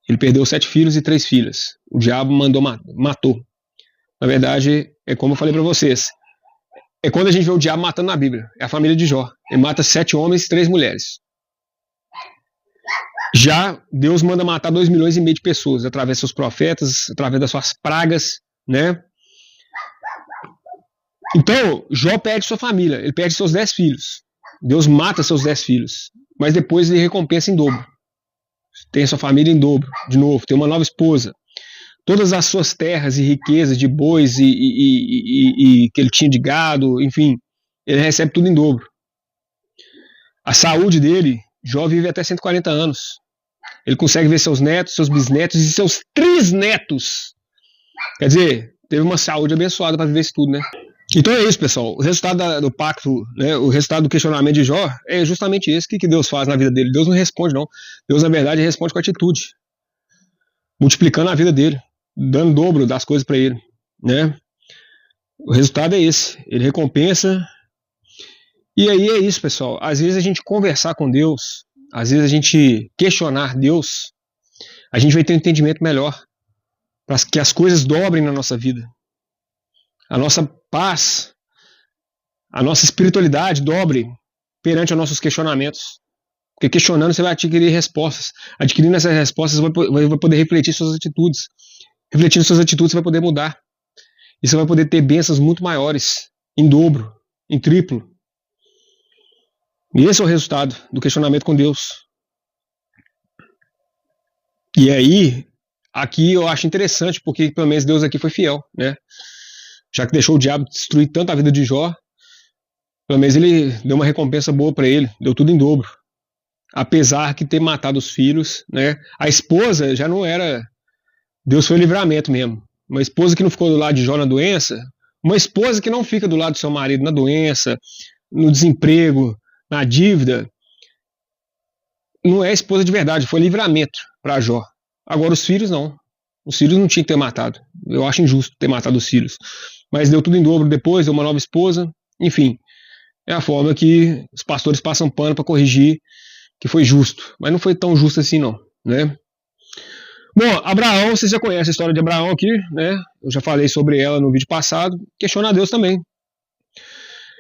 Ele perdeu 7 filhos e 3 filhas. O diabo matou. Na verdade, é como eu falei para vocês. É quando a gente vê o diabo matando na Bíblia. É a família de Jó. Ele mata 7 homens e 3 mulheres. Já Deus manda matar 2,5 milhões de pessoas, através dos seus profetas, através das suas pragas, né? Então, Jó perde sua família, ele perde seus 10 filhos. Deus mata seus 10 filhos, mas depois ele recompensa em dobro. Tem sua família em dobro, de novo, tem uma nova esposa. Todas as suas terras e riquezas de bois e que ele tinha de gado, enfim, ele recebe tudo em dobro. A saúde dele, Jó vive até 140 anos. Ele consegue ver seus netos, seus bisnetos e seus trisnetos. Quer dizer, teve uma saúde abençoada para viver isso tudo, né? Então é isso, pessoal. O resultado do pacto, né, o resultado do questionamento de Jó é justamente esse. O que Deus faz na vida dele? Deus não responde, não. Deus, na verdade, responde com atitude. Multiplicando a vida dele. Dando dobro das coisas para ele, né? O resultado é esse. Ele recompensa. E aí é isso, pessoal. Às vezes a gente conversar com Deus, às vezes a gente questionar Deus, a gente vai ter um entendimento melhor para que as coisas dobrem na nossa vida. A nossa paz, a nossa espiritualidade dobre perante os nossos questionamentos. Porque questionando você vai adquirir respostas. Adquirindo essas respostas você vai poder refletir suas atitudes. Refletindo suas atitudes você vai poder mudar. E você vai poder ter bênçãos muito maiores, em dobro, em triplo. E esse é o resultado do questionamento com Deus. E aí, aqui eu acho interessante, porque pelo menos Deus aqui foi fiel, né? Já que deixou o diabo destruir tanto a vida de Jó, pelo menos ele deu uma recompensa boa para ele, deu tudo em dobro. Apesar de ter matado os filhos, né? A esposa já não era... Deus foi livramento mesmo. Uma esposa que não ficou do lado de Jó na doença, uma esposa que não fica do lado do seu marido na doença, no desemprego, na dívida, não é esposa de verdade, foi livramento para Jó. Agora os filhos não. Os filhos não tinham que ter matado. Eu acho injusto ter matado os filhos. Mas deu tudo em dobro depois, deu uma nova esposa. Enfim, é a forma que os pastores passam pano para corrigir que foi justo. Mas não foi tão justo assim não, né? Bom, Abraão, vocês já conhecem a história de Abraão aqui, né? Eu já falei sobre ela no vídeo passado. Questiona a Deus também.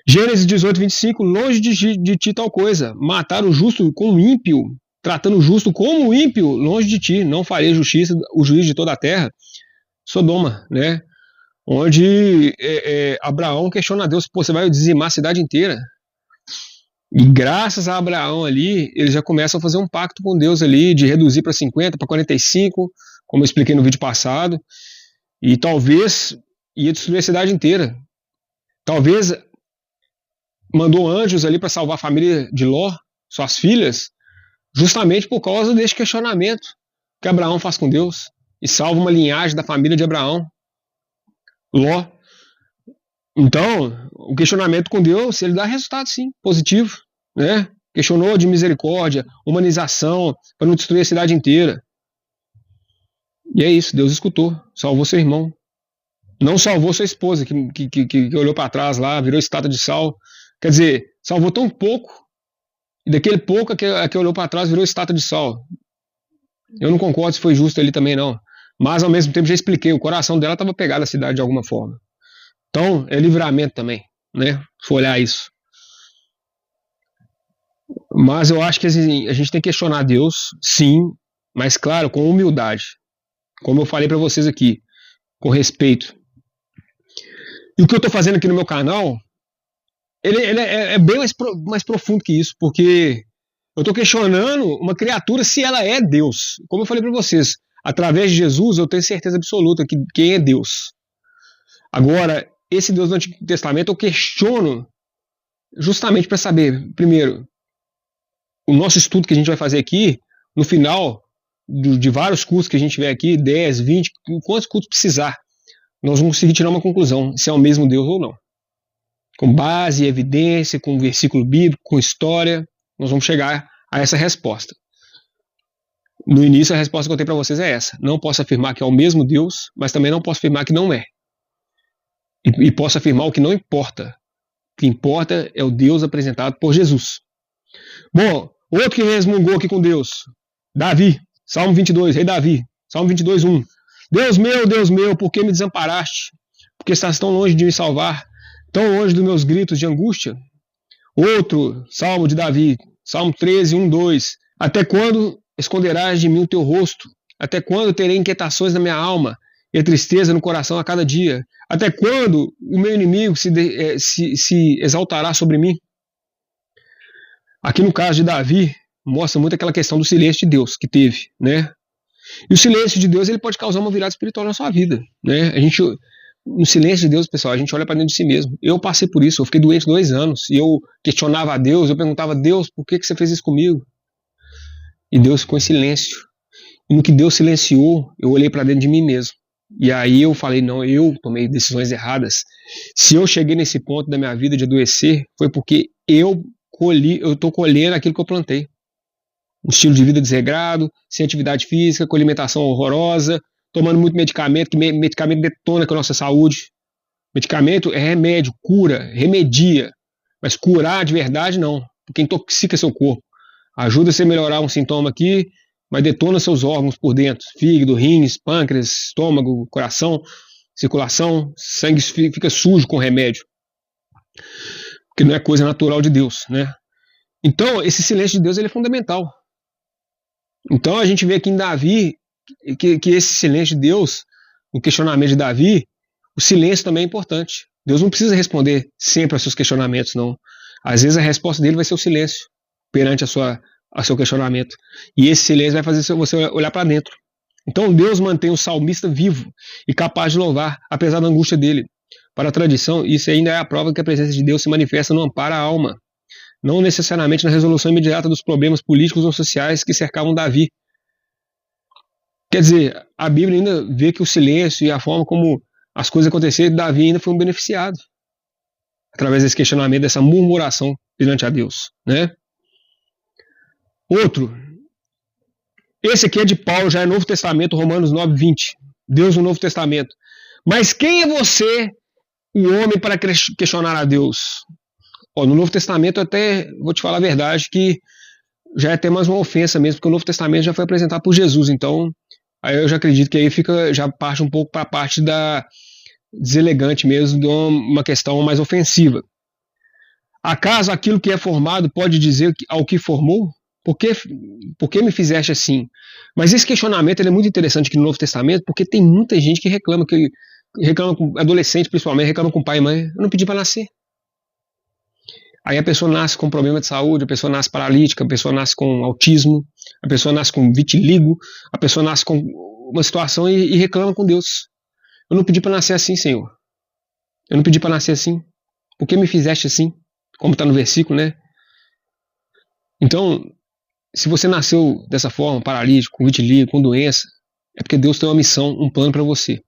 Gênesis 18, 25. Longe de ti tal coisa. Matar o justo com o ímpio. Tratando o justo como o ímpio. Longe de ti. Não farei justiça o juiz de toda a terra. Sodoma, né? Onde Abraão questiona a Deus. Pô, você vai dizimar a cidade inteira? E graças a Abraão ali, eles já começam a fazer um pacto com Deus ali, de reduzir para 50, para 45, como eu expliquei no vídeo passado, e talvez ia destruir a cidade inteira. Talvez mandou anjos ali para salvar a família de Ló, suas filhas, justamente por causa desse questionamento que Abraão faz com Deus, e salva uma linhagem da família de Abraão, Ló. Então, o questionamento com Deus, ele dá resultado sim, positivo, né? Questionou de misericórdia, humanização, para não destruir a cidade inteira. E é isso, Deus escutou, salvou seu irmão. Não salvou sua esposa, que olhou para trás lá, virou estátua de sal. Quer dizer, salvou tão pouco, e daquele pouco a que olhou para trás virou estátua de sal. Eu não concordo se foi justo ali também não. Mas ao mesmo tempo já expliquei, o coração dela estava pegado à cidade de alguma forma. Então, é livramento também, né? Se for olhar isso. Mas eu acho que assim, a gente tem que questionar Deus, sim, mas claro, com humildade. Como eu falei para vocês aqui, com respeito. E o que eu estou fazendo aqui no meu canal, ele é bem mais profundo que isso, porque eu estou questionando uma criatura se ela é Deus. Como eu falei para vocês, Através de Jesus, eu tenho certeza absoluta que quem é Deus. Agora, esse Deus do Antigo Testamento eu questiono justamente para saber, primeiro, o nosso estudo que a gente vai fazer aqui, no final de vários cursos que a gente tiver aqui, 10, 20, quantos cursos precisar, nós vamos conseguir tirar uma conclusão, se é o mesmo Deus ou não. Com base, evidência, com versículo bíblico, com história, nós vamos chegar a essa resposta. No início, a resposta que eu tenho para vocês é essa. Não posso afirmar que é o mesmo Deus, mas também não posso afirmar que não é. E posso afirmar o que não importa. O que importa é o Deus apresentado por Jesus. Bom, outro que resmungou aqui com Deus, Davi, Salmo 22, rei Davi, Salmo 22, 1. Deus meu, por que me desamparaste? Porque estás tão longe de me salvar, tão longe dos meus gritos de angústia? Outro Salmo de Davi, Salmo 13, 1, 2. Até quando esconderás de mim o teu rosto? Até quando terei inquietações na minha alma e tristeza no coração a cada dia? Até quando o meu inimigo se exaltará sobre mim? Aqui no caso de Davi, mostra muito aquela questão do silêncio de Deus que teve, né? E o silêncio de Deus ele pode causar uma virada espiritual na sua vida, né? No silêncio de Deus, pessoal, a gente olha para dentro de si mesmo. Eu passei por isso, eu fiquei doente 2 anos e eu questionava a Deus, eu perguntava a Deus, por que você fez isso comigo? E Deus ficou em silêncio. E no que Deus silenciou, eu olhei para dentro de mim mesmo. E aí eu falei, não, eu tomei decisões erradas. Se eu cheguei nesse ponto da minha vida de adoecer, foi porque eu estou colhendo aquilo que eu plantei. Um estilo de vida desregrado, sem atividade física, com alimentação horrorosa, tomando muito medicamento, que medicamento detona com a nossa saúde. Medicamento é remédio, cura, remedia. Mas curar de verdade não, porque intoxica seu corpo. Ajuda você a melhorar um sintoma aqui, mas detona seus órgãos por dentro. Fígado, rins, pâncreas, estômago, coração, circulação, sangue fica sujo com remédio. Porque não é coisa natural de Deus, né? Então, esse silêncio de Deus ele é fundamental. Então, a gente vê aqui em Davi que esse silêncio de Deus, o questionamento de Davi, o silêncio também é importante. Deus não precisa responder sempre aos seus questionamentos, não. Às vezes a resposta dele vai ser o silêncio perante a seu questionamento. E esse silêncio vai fazer você olhar para dentro. Então Deus mantém o salmista vivo e capaz de louvar, apesar da angústia dele. Para a tradição, isso ainda é a prova que a presença de Deus se manifesta no amparo à alma, não necessariamente na resolução imediata dos problemas políticos ou sociais que cercavam Davi. Quer dizer, a Bíblia ainda vê que o silêncio e a forma como as coisas aconteceram, Davi ainda foi um beneficiado através desse questionamento, dessa murmuração perante a Deus, né? Outro, esse aqui é de Paulo, já é Novo Testamento, Romanos 9, 20. Deus no Novo Testamento. Mas quem é você, o homem, para questionar a Deus? No Novo Testamento, eu até vou te falar a verdade, que já é até mais uma ofensa mesmo, porque o Novo Testamento já foi apresentado por Jesus, então aí eu já acredito que aí já parte um pouco para a parte da deselegante mesmo, de uma questão mais ofensiva. Acaso aquilo que é formado pode dizer ao que formou? Por que me fizeste assim? Mas esse questionamento ele é muito interessante aqui no Novo Testamento, porque tem muita gente que reclama com adolescente, principalmente, reclama com pai e mãe. Eu não pedi para nascer. Aí a pessoa nasce com problema de saúde, a pessoa nasce paralítica, a pessoa nasce com autismo, a pessoa nasce com vitiligo, a pessoa nasce com uma situação e reclama com Deus. Eu não pedi para nascer assim, Senhor. Eu não pedi para nascer assim. Por que me fizeste assim? Como está no versículo, né? Então, se você nasceu dessa forma, paralítico, com vitiligo, com doença, é porque Deus tem uma missão, um plano para você.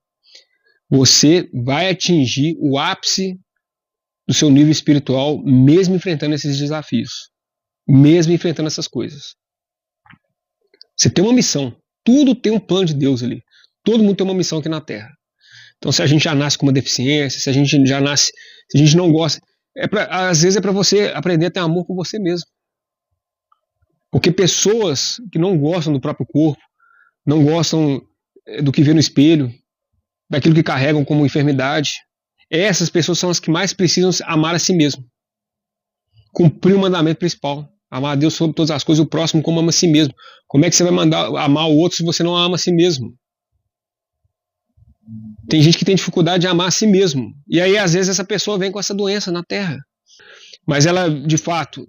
Você vai atingir o ápice do seu nível espiritual, mesmo enfrentando esses desafios, mesmo enfrentando essas coisas. Você tem uma missão. Tudo tem um plano de Deus ali. Todo mundo tem uma missão aqui na Terra. Então, se a gente já nasce com uma deficiência, se a gente já nasce, se a gente não gosta, às vezes é para você aprender a ter amor com você mesmo. Porque pessoas que não gostam do próprio corpo, não gostam do que vê no espelho, daquilo que carregam como enfermidade, essas pessoas são as que mais precisam amar a si mesmo. Cumprir o mandamento principal. Amar a Deus sobre todas as coisas, o próximo como ama a si mesmo. Como é que você vai amar o outro se você não ama a si mesmo? Tem gente que tem dificuldade de amar a si mesmo. E aí, às vezes, essa pessoa vem com essa doença na Terra. Mas ela, de fato,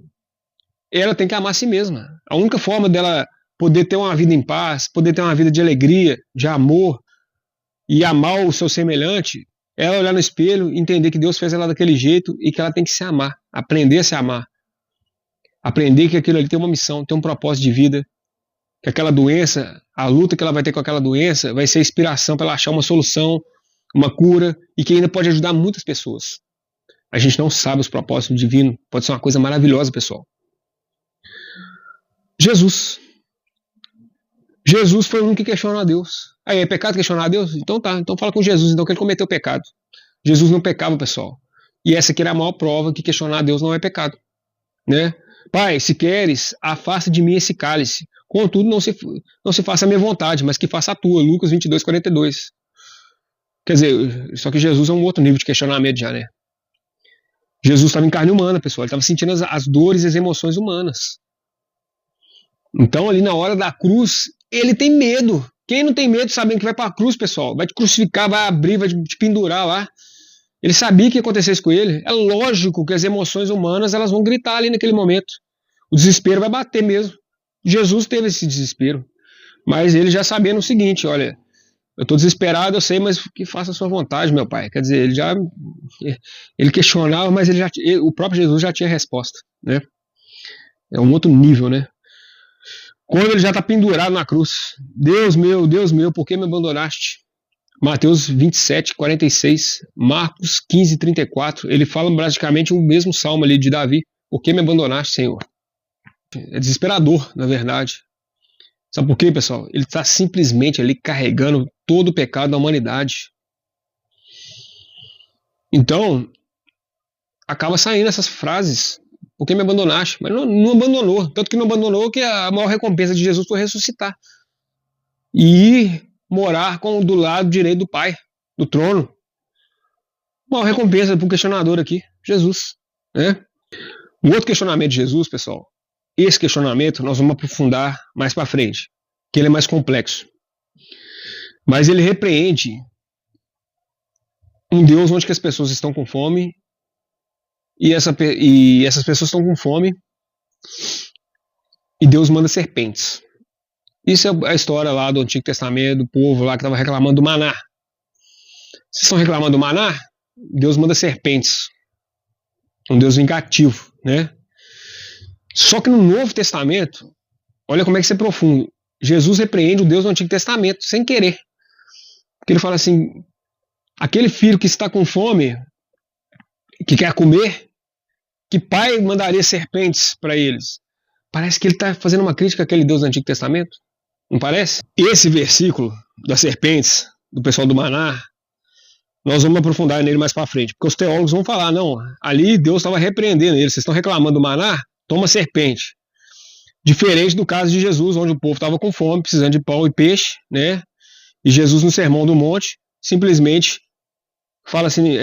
ela tem que amar a si mesma. A única forma dela poder ter uma vida em paz, poder ter uma vida de alegria, de amor e amar o seu semelhante, ela olhar no espelho e entender que Deus fez ela daquele jeito e que ela tem que se amar, aprender a se amar, aprender que aquilo ali tem uma missão, tem um propósito de vida, que aquela doença, a luta que ela vai ter com aquela doença vai ser inspiração para ela achar uma solução, uma cura e que ainda pode ajudar muitas pessoas. A gente não sabe os propósitos divinos, pode ser uma coisa maravilhosa, pessoal. Jesus foi o único que questionou a Deus. Aí, é pecado questionar a Deus? Então tá, então fala com Jesus, então que ele cometeu pecado. Jesus não pecava, pessoal. E essa aqui era a maior prova que questionar a Deus não é pecado, né? Pai, se queres, afasta de mim esse cálice. Contudo, não se faça a minha vontade, mas que faça a tua. Lucas 22, 42. Quer dizer, só que Jesus é um outro nível de questionamento já, né? Jesus estava em carne humana, pessoal. Ele estava sentindo as dores e as emoções humanas. Então, ali na hora da cruz, ele tem medo. Quem não tem medo sabendo que vai para a cruz, pessoal? Vai te crucificar, vai abrir, vai te pendurar lá. Ele sabia que ia acontecer isso com ele. É lógico que as emoções humanas elas vão gritar ali naquele momento. O desespero vai bater mesmo. Jesus teve esse desespero. Mas ele já sabendo o seguinte, olha, eu estou desesperado, eu sei, mas que faça a sua vontade, meu pai. Quer dizer, ele questionava, mas o próprio Jesus já tinha resposta, né? É um outro nível, né? Quando ele já está pendurado na cruz, Deus meu, por que me abandonaste? Mateus 27, 46, Marcos 15, 34, ele fala praticamente o mesmo salmo ali de Davi, por que me abandonaste, Senhor? É desesperador, na verdade. Sabe por quê, pessoal? Ele está simplesmente ali carregando todo o pecado da humanidade. Então, acaba saindo essas frases, por que me abandonaste? Mas não abandonou, tanto que não abandonou que a maior recompensa de Jesus foi ressuscitar. E ir morar do lado direito do Pai, do trono. Maior recompensa para o questionador aqui, Jesus, né? O outro questionamento de Jesus, pessoal, esse questionamento nós vamos aprofundar mais para frente, que ele é mais complexo. Mas ele repreende um Deus onde que as pessoas estão com fome e essas pessoas estão com fome e Deus manda serpentes. Isso é a história lá do Antigo Testamento, do povo lá que estava reclamando do maná. Vocês estão reclamando do maná? Deus manda serpentes. Um Deus vingativo, né? Só que no Novo Testamento, olha como é que isso é profundo. Jesus repreende o Deus do Antigo Testamento, sem querer. Porque ele fala assim, aquele filho que está com fome, que quer comer, que pai mandaria serpentes para eles? Parece que ele está fazendo uma crítica àquele Deus do Antigo Testamento. Não parece? Esse versículo das serpentes, do pessoal do maná, nós vamos aprofundar nele mais para frente. Porque os teólogos vão falar, não, ali Deus estava repreendendo eles. Vocês estão reclamando do maná? Toma serpente. Diferente do caso de Jesus, onde o povo estava com fome, precisando de pão e peixe, né? E Jesus, no Sermão do Monte, simplesmente fala assim,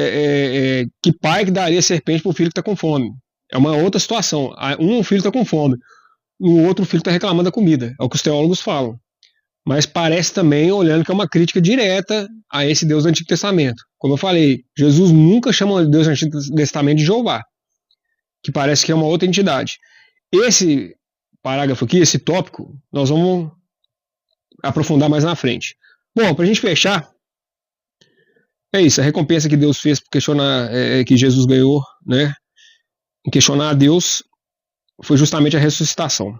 que pai que daria serpente para o filho que está com fome? É uma outra situação. Um filho está com fome, o outro filho está reclamando da comida. É o que os teólogos falam. Mas parece também, olhando, que é uma crítica direta a esse Deus do Antigo Testamento. Como eu falei, Jesus nunca chama o Deus do Antigo Testamento de Jeová, que parece que é uma outra entidade. Esse parágrafo aqui, esse tópico, nós vamos aprofundar mais na frente. Bom, para a gente fechar, é isso, a recompensa que Deus fez por questionar, que Jesus ganhou, né, em questionar a Deus, foi justamente a ressuscitação.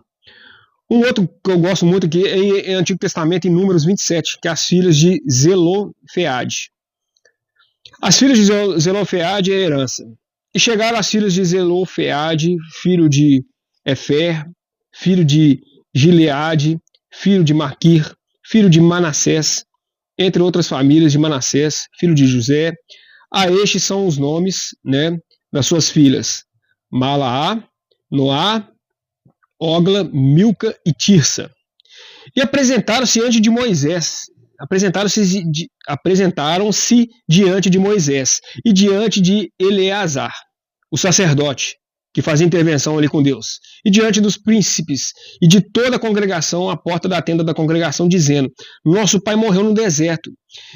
Um outro que eu gosto muito aqui é em Antigo Testamento, em Números 27, que é as filhas de Zelofeade. As filhas de Zelofeade é a herança. E chegaram as filhas de Zelofeade, filho de Efer, filho de Gileade, filho de Maquir, filho de Manassés, entre outras famílias de Manassés, filho de José. A estes são os nomes, né, das suas filhas: Malaá, Noá, Ogla, Milca e Tirsa. E apresentaram-se diante de Moisés. Apresentaram-se diante de Moisés e diante de Eleazar, o sacerdote, que fazia intervenção ali com Deus, e diante dos príncipes e de toda a congregação à porta da tenda da congregação, dizendo: nosso pai morreu no deserto,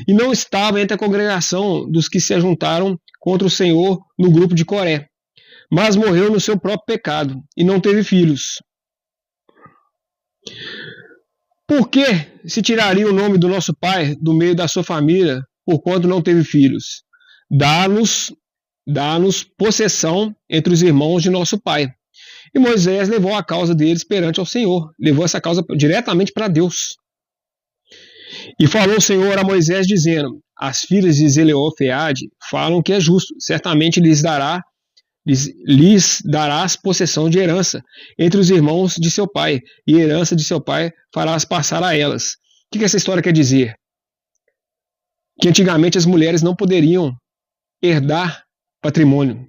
e não estava entre a congregação dos que se ajuntaram contra o Senhor no grupo de Coré, mas morreu no seu próprio pecado, e não teve filhos. Por que se tiraria o nome do nosso pai do meio da sua família, porquanto não teve filhos? Dá-nos possessão entre os irmãos de nosso pai. E Moisés levou a causa deles perante ao Senhor, levou essa causa diretamente para Deus. E falou o Senhor a Moisés, dizendo: as filhas de Zelofeade falam que é justo, certamente lhes darás possessão de herança entre os irmãos de seu pai, e a herança de seu pai farás passar a elas. O que essa história quer dizer? Que antigamente as mulheres não poderiam herdar patrimônio.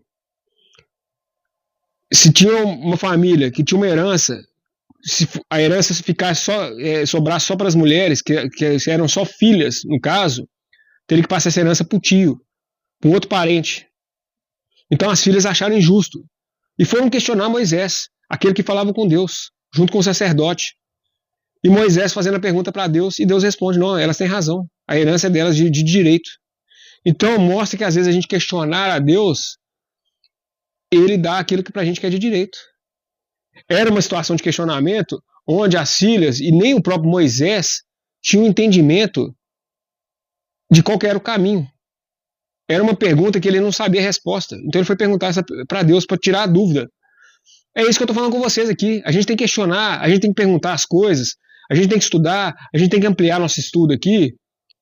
Se tinha uma família que tinha uma herança, se a herança sobrar só para as mulheres, que eram só filhas, no caso, teria que passar essa herança para o tio, para outro parente. Então as filhas acharam injusto e foram questionar Moisés, aquele que falava com Deus, junto com o sacerdote. E Moisés fazendo a pergunta para Deus, e Deus responde: não, elas têm razão, a herança é delas de direito. Então mostra que às vezes a gente questionar a Deus, ele dá aquilo que pra gente quer de direito. Era uma situação de questionamento onde as filhas e nem o próprio Moisés tinham entendimento de qual que era o caminho. Era uma pergunta que ele não sabia a resposta. Então ele foi perguntar para Deus para tirar a dúvida. É isso que eu estou falando com vocês aqui. A gente tem que questionar, a gente tem que perguntar as coisas, a gente tem que estudar, a gente tem que ampliar nosso estudo aqui,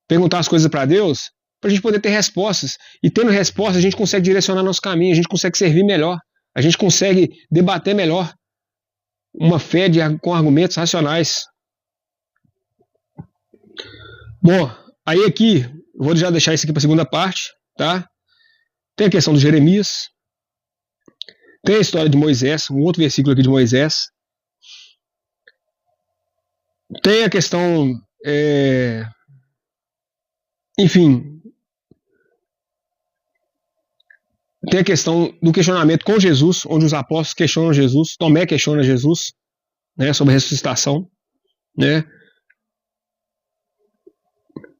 perguntar as coisas para Deus, para a gente poder ter respostas. E tendo respostas, a gente consegue direcionar nosso caminho, a gente consegue servir melhor, a gente consegue debater melhor uma fé com argumentos racionais. Bom, aí aqui, eu vou já deixar isso aqui para a segunda parte, tá? Tem a questão do Jeremias, tem a história de Moisés, um outro versículo aqui de Moisés, tem a questão, enfim, tem a questão do questionamento com Jesus, onde os apóstolos questionam Jesus, Tomé questiona Jesus, né, sobre a ressuscitação, né?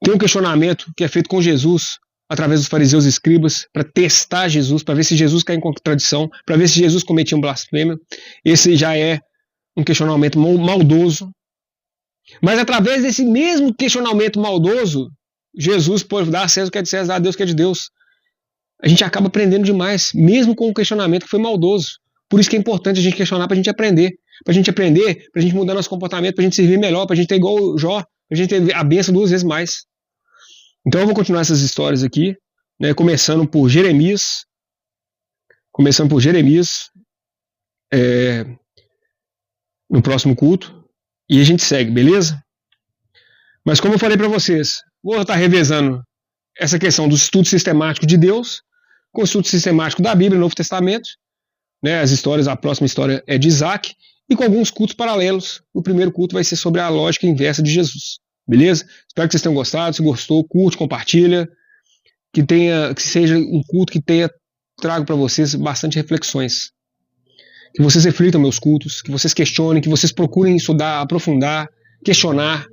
Tem um questionamento que é feito com Jesus, através dos fariseus e escribas, para testar Jesus, para ver se Jesus cai em contradição, para ver se Jesus cometia um blasfêmia. Esse já é um questionamento maldoso. Mas através desse mesmo questionamento maldoso, Jesus pode dar a César o que é de César, dar a Deus o que é de Deus. A gente acaba aprendendo demais, mesmo com um questionamento que foi maldoso. Por isso que é importante a gente questionar para a gente aprender. Para a gente aprender, para a gente mudar nosso comportamento, para a gente servir melhor, para a gente ter igual o Jó, para a gente ter a bênção 2 vezes mais. Então eu vou continuar essas histórias aqui, né, começando por Jeremias, no próximo culto, e a gente segue, beleza? Mas como eu falei para vocês, vou estar revezando essa questão do estudo sistemático de Deus com o estudo sistemático da Bíblia, Novo Testamento, né, as histórias, a próxima história é de Isaac, e com alguns cultos paralelos. O primeiro culto vai ser sobre a lógica inversa de Jesus, beleza? Espero que vocês tenham gostado. Se gostou, curte, compartilha, que seja um culto que trago para vocês bastante reflexões, que vocês reflitam meus cultos, que vocês questionem, que vocês procurem estudar, aprofundar, questionar,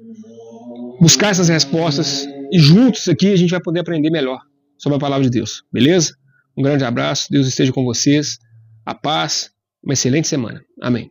buscar essas respostas, e juntos aqui a gente vai poder aprender melhor sobre a palavra de Deus, beleza? Um grande abraço, Deus esteja com vocês, a paz, uma excelente semana. Amém.